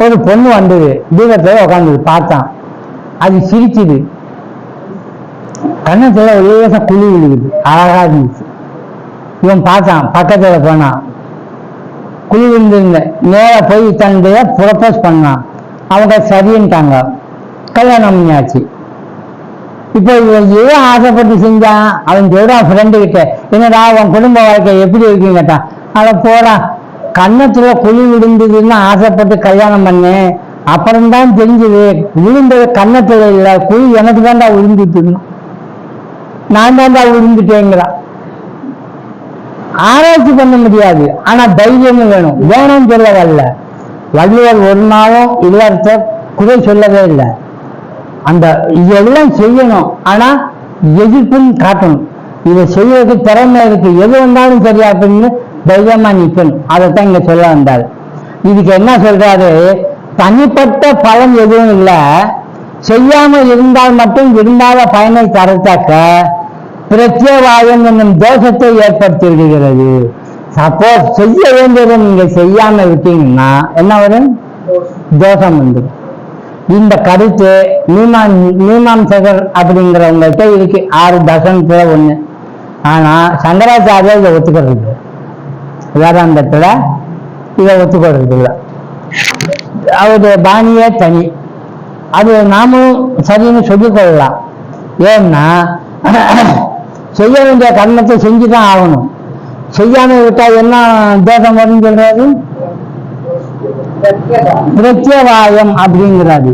ஒரு பொண்ணு வந்தது, தூரத்துல உக்காந்துது. பார்த்தான், அது சிரிச்சுது. கண்ணத்துல லேசா குழி விழுகுது, அழகா இருந்துச்சு. இவன் பார்த்தான், பக்கத்துல போனான், குழி விழுந்திருந்த நேர போய் தன்னுடைய ப்ரொபோஸ் பண்ணான். அவங்க சரின்ட்டாங்க, கல்யாணம் பண்ணியாச்சு. இப்போ இவன் ஏன் ஆசைப்பட்டு செஞ்சான்? அவன் சொல்றான் ஃப்ரெண்டு கிட்ட, என்னடா அவன் குடும்ப வாழ்க்கை எப்படி இருக்குன்னு கேட்டான். அதை போடா, கன்னத்துல குழி விழுந்ததுன்னு ஆசைப்பட்டு கல்யாணம் பண்ணேன், அப்புறம்தான் தெரிஞ்சது விழுந்தது கன்னத்துல இல்லை, குழி எனக்கு தான்டா விழுந்துட்டு, நான் தான்டா விழுந்துட்டேங்கிறான். ஆராய்ச்சி பண்ண முடியாது, ஆனா தைரியமும் வேணும். வேணும்னு சொல்ல வரல. வள்ளுவர் ஒரு நாளும் இல்லறத்தை குறை சொல்லவே இல்லை. அந்த இதெல்லாம் செய்யணும், ஆனா எதிர்ப்புன்னு காட்டணும். இதை செய்யறதுக்கு திறமை இருக்கு, எது வந்தாலும் சரியா அப்படின்னு தைரியமா நிற்கணும். அதைத்தான் இங்க சொல்ல வந்தாரு. இதுக்கு என்ன சொல்றாரு? தனிப்பட்ட பலன் எதுவும் இல்லை, செய்யாம இருந்தால் மட்டும் விரும்பாத பயனை தரத்தக்க பிரத்யவாயம் என்னும் தோஷத்தை ஏற்படுத்தி விடுகிறது. சப்போஸ் செய்ய வேண்டியதை நீங்க செய்யாம விட்டீங்கன்னா என்ன வரும்? தோஷம் வந்துடும். இந்த கருத்து மீமாம்சகர் அப்படிங்கிறவங்கள்ட்ட இருக்கு, 6 தசனத்துல 1. ஆனா சங்கராச்சாரியா இதை ஒத்துக்கிறது, வேதாந்தத்துல இதை ஒத்துக்கிறது இல்லை. அவருடைய பாணியே தனி. அது நாமும் சரின்னு சொல்லிக் கொள்ளலாம். ஏன்னா செய்ய வேண்டிய கர்மத்தை செஞ்சுதான் ஆகணும். செய்யாம விட்டா என்ன தோஷம் வரும்னு சொல்றாரு? பிரத்யவாயம் அப்படிங்கிறாரு.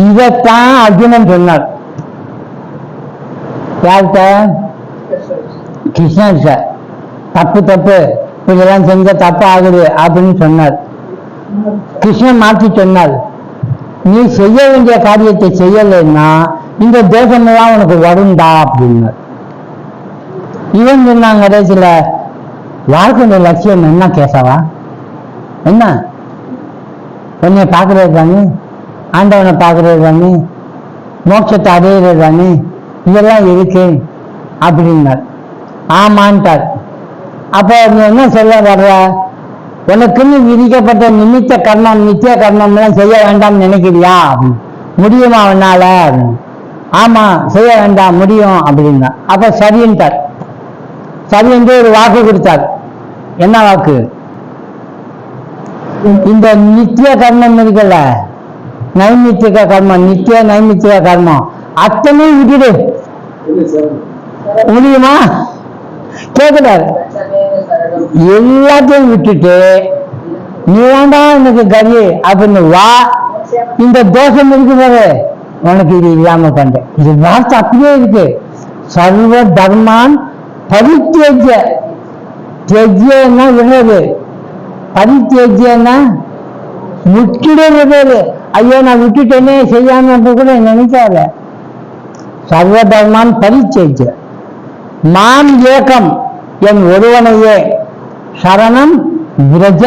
இதைத்தான் அர்ஜுனன் சொன்னார். யார்கிட்ட? கிருஷ்ணன் சார். தப்பு இதெல்லாம் செஞ்ச தப்பு ஆகுது அப்படின்னு சொன்னார். கிருஷ்ணன் மாற்றி சொன்னார், நீ செய்ய வேண்டிய காரியத்தை செய்யலைன்னா இந்த தோஷமெல்லாம் உனக்கு வருண்டா அப்படின்னார். இவன் சொன்னாங்க கடைசியில, வாழ்க்கையுடைய லட்சியம் என்ன கேசவா? என்ன? உன்னை பார்க்கறது தானே, ஆண்டவனை பார்க்கறது தானே, மோட்சத்தை அடையிறது தானே, இதெல்லாம் இருக்கு அப்படின்னார். ஆமான்ட்டார். அப்போ நீ என்ன சொல்ல வர்ற? உனக்குன்னு விதிக்கப்பட்ட நிமித்த கர்மம் நித்திய கர்மம்லாம் செய்ய வேண்டாம்னு நினைக்கிறியா? முடியுமா அவனால? ஆமா செய்ய வேண்டாம், முடியும் அப்படின்னா. அப்ப சரின்ட்டார். சரி என்று ஒரு வாக்கு கொடுத்தார். என்ன வாக்கு? இந்த நித்திய கர்மம் இருக்குல்ல, நைமித்திக கர்மம், நித்திய நைமித்திக கர்மம் அத்தனையும் விட்டுடு. முடியுமா? கேட்கிறார். எல்லாத்தையும் விட்டுட்டு நீ வேண்டாம் எனக்கு கரி அப்படின்னு வா, இந்த தோஷம் இருக்கிறது உனக்கு இது இல்லாம பண்றேன். இது வார்த்தை அப்படியே இருக்கு. சர்வ தர்மான் பரித்தியஜ்ய, தியஜ்யன்னா விடுறது, பரித்தியஜ்யன்னா விட்டுடுறது. ஐயோ நான் விட்டுட்டேனே செய்யாம கூட நினைக்காத. சர்வ தர்மான் பரித்தியஜ்ய மாம் ஏகம், என் ஒருவனையே சரணம் விரஜ.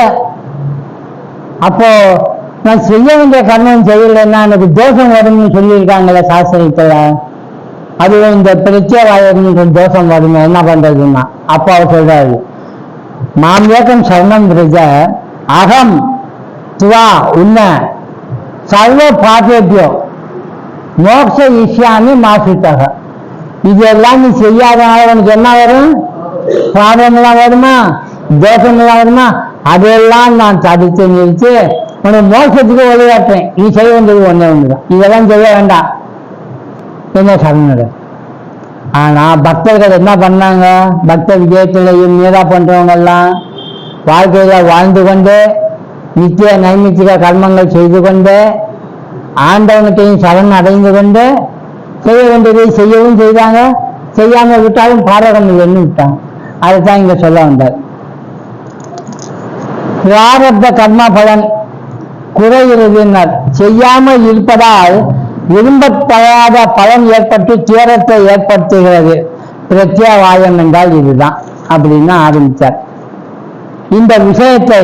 அப்போ நான் செய்ய வேண்டிய கர்மம் செய்யலைன்னா எனக்கு தோஷம் வரும்னு சொல்லியிருக்காங்களே சாஸ்திரத்துல. அதுவும் இந்த பிரத்யவாயம்ன்ற தோஷம் வரும், என்ன பண்றதுன்னா அப்போ அவர் சொல்றாரு, மாம் ஏகம் சரணம் விரஜ அகம் துவா உன்ன சர்வ பாபேபியம் மோக்ஷ இஷ்யாமி மாசுத்தக. இதெல்லாம் நீ செய்யாதனால உனக்கு என்ன வரும்? பாவம்லாம் வருமா, தோஷம்லாம் வருமா? அதெல்லாம் நான் தடுத்து நிறுத்தி உனக்கு மோட்சத்துக்கு வழிகாட்டுறேன். நீ செய்ய வேண்டியது ஒண்ணே ஒண்ணுதான், இதெல்லாம் செய்ய வேண்டாம் என்ன சரணம். ஆனா பக்தர்கள் என்ன பண்ணாங்க? பக்த விஜயத்திலையும் மீறா பண்றவங்க எல்லாம் வாழ்க்கையில வாழ்ந்து கொண்டு நித்திய நைமித்திக கர்மங்கள் செய்து கொண்டு ஆண்டவனத்தையும் சரண் அடைந்து கொண்டு செய்ய வேண்டியதை செய்யவும் செய்தாங்க, செய்யாம விட்டாலும் பாரகம் இல்லைன்னு விட்டாங்க. அதுதான் இங்க சொல்ல வந்தார். பிராரப்த கர்ம பலன் குறைகிறதுனர் செய்யாமல் இருப்பதால் விரும்பத்தகாத பலன் ஏற்பட்டு துயரத்தை ஏற்படுத்துகிறது. பிரத்யவாயம் என்றால் இதுதான் அப்படின்னு ஆரம்பித்தார். இந்த விஷயத்தை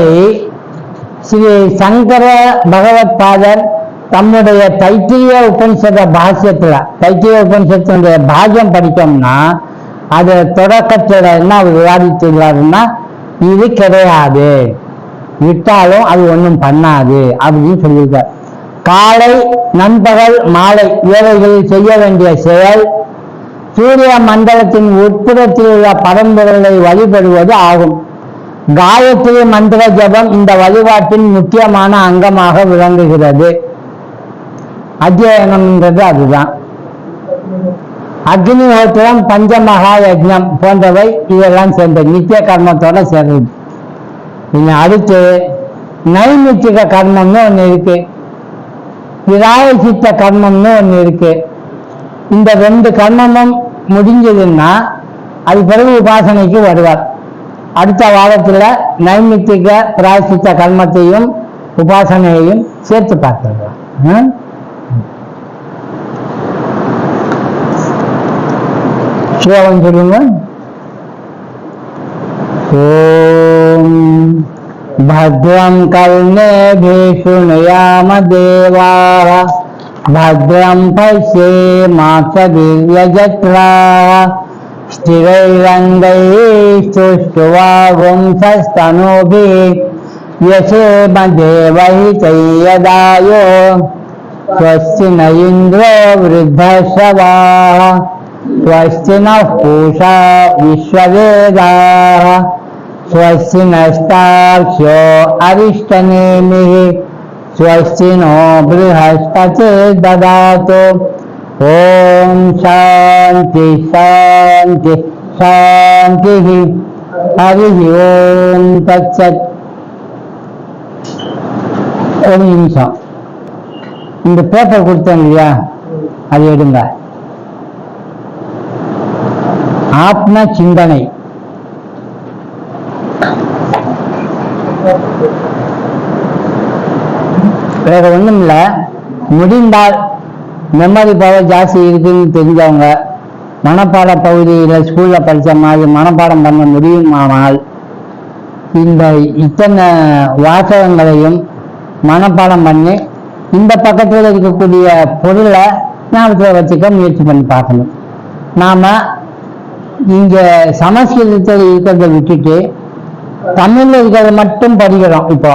ஸ்ரீ சங்கர பகவத் பாதர் தம்முடைய தைத்திரிய உபனிஷத பாஷ்யத்துல, தைத்திரிய உபனிஷத்தினுடைய பாஷ்யம் படித்தோம்னா அது தொடக்கத்துல என்ன விவாதித்துள்ளாருன்னா, இது கிடையாது, விட்டாலும் அது ஒன்றும் பண்ணாது அப்படின்னு சொல்லியிருக்கார். காலை நண்பகல் மாலை வேளைகளில் செய்ய வேண்டிய செயல் சூரிய மண்டலத்தின் உட்புறத்தில் உள்ள பரம்பொருளை வழிபடுவது ஆகும். காயத்ரி மந்திர ஜபம் இந்த வழிபாட்டின் முக்கியமான அங்கமாக விளங்குகிறது. அத்தியனம்ன்றது அதுதான். அக்னிஹோத்திரம், பஞ்சமகா யஜ்ஞம் போன்றவை இதெல்லாம் சேர்ந்த நித்திய கர்மத்தோட சேர்ந்தது. இனி அடுத்து நைமித்திக கர்மம்னு ஒண்ணு இருக்கு, பிராயசித்த கர்மம்னு ஒண்ணு இருக்கு. இந்த 2 கர்மமும் முடிஞ்சதுன்னா அது பிறகு உபாசனைக்கு வருவார். அடுத்த வாரத்துல நைமித்திக பிராயசித்த கர்மத்தையும் உபாசனையையும் சேர்த்து பார்க்கலாம். ஸ்லோகம் சொல்லுங்க. ஓம் भद्रं कर्णेभिः शृणुयाम देवाः, भद्रं पश्येमाक्षभिर्यजत्राः, ஸ்திரைரங்கை சுஷ்டுவாகும் சஸ்தனோபி யசேம தேவஹி தையதாயோ ஸ்வஸ்தி ந இந்திரோ விருத்தஸ்ரவாः ஸ்வஸ்தி நः பூஷா விஸ்வவேதாः ஸ்வஸ்தி நஸ்தார்க்ஷ்யோ அரிஷ்டநேமிः ஸ்வஸ்தி நோ ப்ருஹஸ்பதே ததாது. ஓம் சாந்தி சாந்தி சாந்தி. ஹரி ஓம் தத்சத். ஒரு நிமிஷம், இந்த பேப்பர் கொடுத்தேன் இல்லையா, அது எடுங்க. ஆத்ம சிந்தனை. வேற ஒண்ணும் இல்ல, முடிந்தால் மெமரி பவர் ஜாஸ்தி இருக்குன்னு தெரிஞ்சவங்க மனப்பாட பகுதியில் ஸ்கூல்ல படிச்ச மாதிரி மனப்பாடம் பண்ண முடியுமானால் இந்த இத்தனை வாசகங்களையும் மனப்பாடம் பண்ணி இந்த பக்கத்தில் இருக்கக்கூடிய பொருளை ஞாபகத்தில் வச்சுக்க முயற்சி பண்ணி பார்க்கணும். நாம இங்க சமஸ்கிருதத்தில் இருக்கிறத விட்டுட்டு தமிழ்ல இருக்கிறத மட்டும் படிக்கிறோம். இப்போ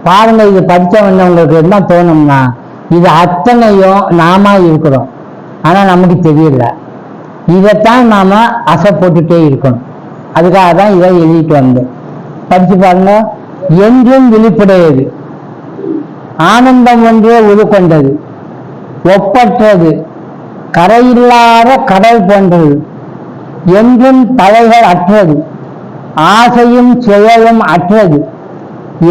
பாருங்க, இது படிச்ச உடனே உங்களுக்கு என்ன தோணும்னா, இது அத்தனையும் நாம இருக்கிறோம், ஆனா நமக்கு தெரியல. இதைத்தான் நாம அசை போட்டுட்டே இருக்கணும். அதுக்காக தான் இதை எழுதிட்டு வந்தேன். படிச்சு பாருங்க. என்றும் விழிப்புடையது, ஆனந்தம் ஒன்றே உருக்கொண்டது, ஒப்பற்றது, கரையில்லாத கடல் போன்றது, என்றும் தலைகள் அற்றது, ஆசையும் செயலும் அற்றது,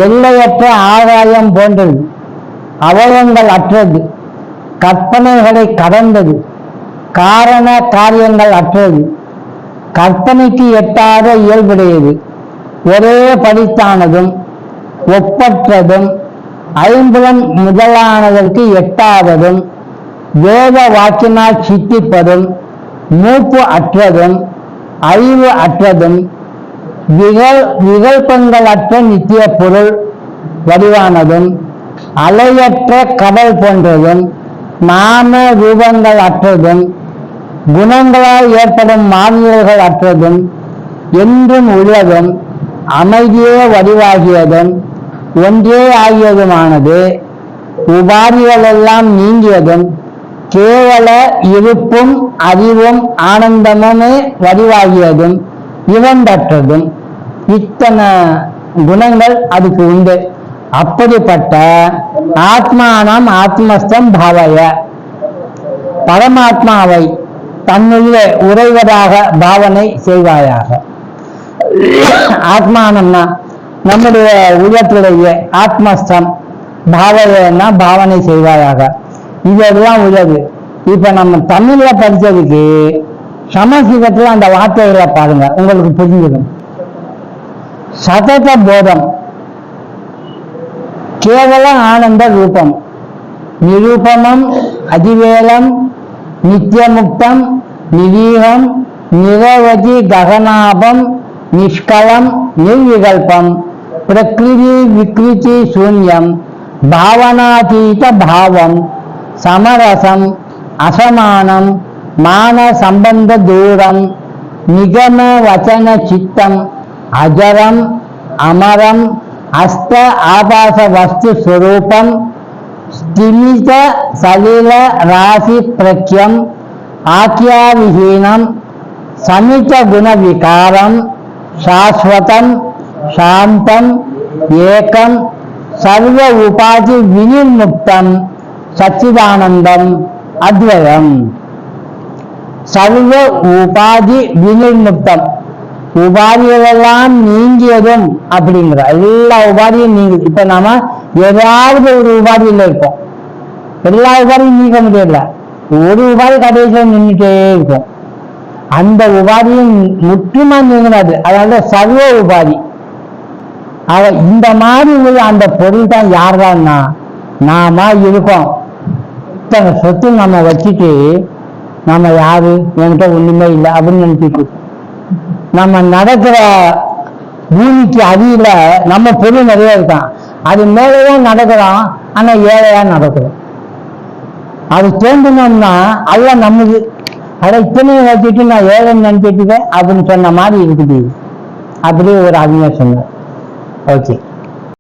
எல்லையற்ற ஆகாயம் போன்றது, அவயங்கள் அற்றது, கற்பனைகளை கடந்தது, காரண காரியங்கள் அற்றது, கற்பனைக்கு எட்டாத இயல்புடையது, ஒரே படித்தானதும் ஒப்பற்றதும், ஐம்புலன் முதலானதற்கு எட்டாவதும், வேத வாக்கினால் சித்திப்பதும், மூப்பு அற்றதும், அறிவு அற்றதும், விகல்பங்கள் அற்ற நித்திய பொருள் வடிவானதும், அலையற்ற கடல் போன்றதும், நாம ரூபங்கள் அற்றதும், குணங்களால் ஏற்படும் மாறுதல்கள் அற்றதும், என்றும் உள்ளதும், அமைதியே வடிவாகியதும், ஒன்றே ஆகியதுமானது, உபாதிகள் எல்லாம் நீங்கியதும், கேவல இருப்பும் அறிவும் ஆனந்தமுமே வடிவாகியதும், இவண்டற்றதும். இத்தனை குணங்கள் அதுக்கு உண்டு. அப்படிப்பட்ட ஆத்மானம் ஆத்மஸ்தம் பாவய, பரமாத்மாவை தன்னுள்ளே உறைவதாக பாவனை செய்வாயாக. ஆத்மானம்னா நம்முடைய உள்ளத்திலேயே, ஆத்மஸ்தம், பாவயன்னா பாவனை செய்வாயாக. இதெல்லாம் உள்ளது. இப்ப நம்ம தமிழ்ல படிச்சதுக்கு சமஸ்கிருதத்துல அந்த வார்த்தைகளை பாருங்க, உங்களுக்கு புரிஞ்சிடும். சதத போதம், கேவல ஆனந்த ரூபம், நிரூபமம், அதிவேலம், நித்தியமுக்தம், நிரீகம், நிரவதி ககனாபம், நிஷ்கலம், நிர்விகல்பம், பிரகிருதி விக்ருதி சூன்யம், பாவனாதீத பாவம், சமரசம், அசமானம், மான சம்பந்த தூரம், நிகம வச்சன சித்தம், அஜரம் அமரம், அஸ்த ஆபாச வஸ்து ஸ்வரூபம், ஸ்திமித சலில ராசி பிரக்யம், ஆக்கியாவிஹீனம், சமித குண விகாரம், சாஸ்வதம், சாந்தம், ஏகம், சர்வ உபாதி வினிர்முக்தம், சச்சிதானந்தம், அத்வயம். சர்வ உபாதி வினிர்முக்தம், உபாதிகளெல்லாம் நீங்கியதும் அப்படிங்கிற எல்லா உபாதியும் நீங்குது. இப்ப நாம ஏதாவது ஒரு உபாதியில் இருப்போம், எல்லா உபாதியும் நீக்க முடியல, ஒரு உபாதி கடைசியில் நின்றுட்டே இருக்கும். அந்த உபாதியும் முற்றுமா நீங்கினது, அதாவது சர்வ உபாதி. இந்த மாதிரி உள்ள அந்த பொருள் தான் யார்தான்னா நாம இருக்கோம். இத்தனை சொத்து நம்ம வச்சுட்டு நம்ம யாரு, என்கிட்ட ஒண்ணுமே இல்லை அப்படின்னு நினைச்சிட்டு நம்ம நடக்கிற பூமிக்கு அடியில நம்ம பொருள் நிறைய இருக்கான், அது மேலேயும் நடக்கிறோம், ஆனா ஏழையா நடக்கிறோம். அது தோன்றணும்னா அதெல்லாம் நமக்கு அதை இத்தனையும் வச்சுட்டு நான் ஏழைன்னு நினைச்சிட்டு அப்படின்னு சொன்ன மாதிரி இருக்குது. அப்படியே ஒரு அறிஞர் சொன்னார். ஓகே.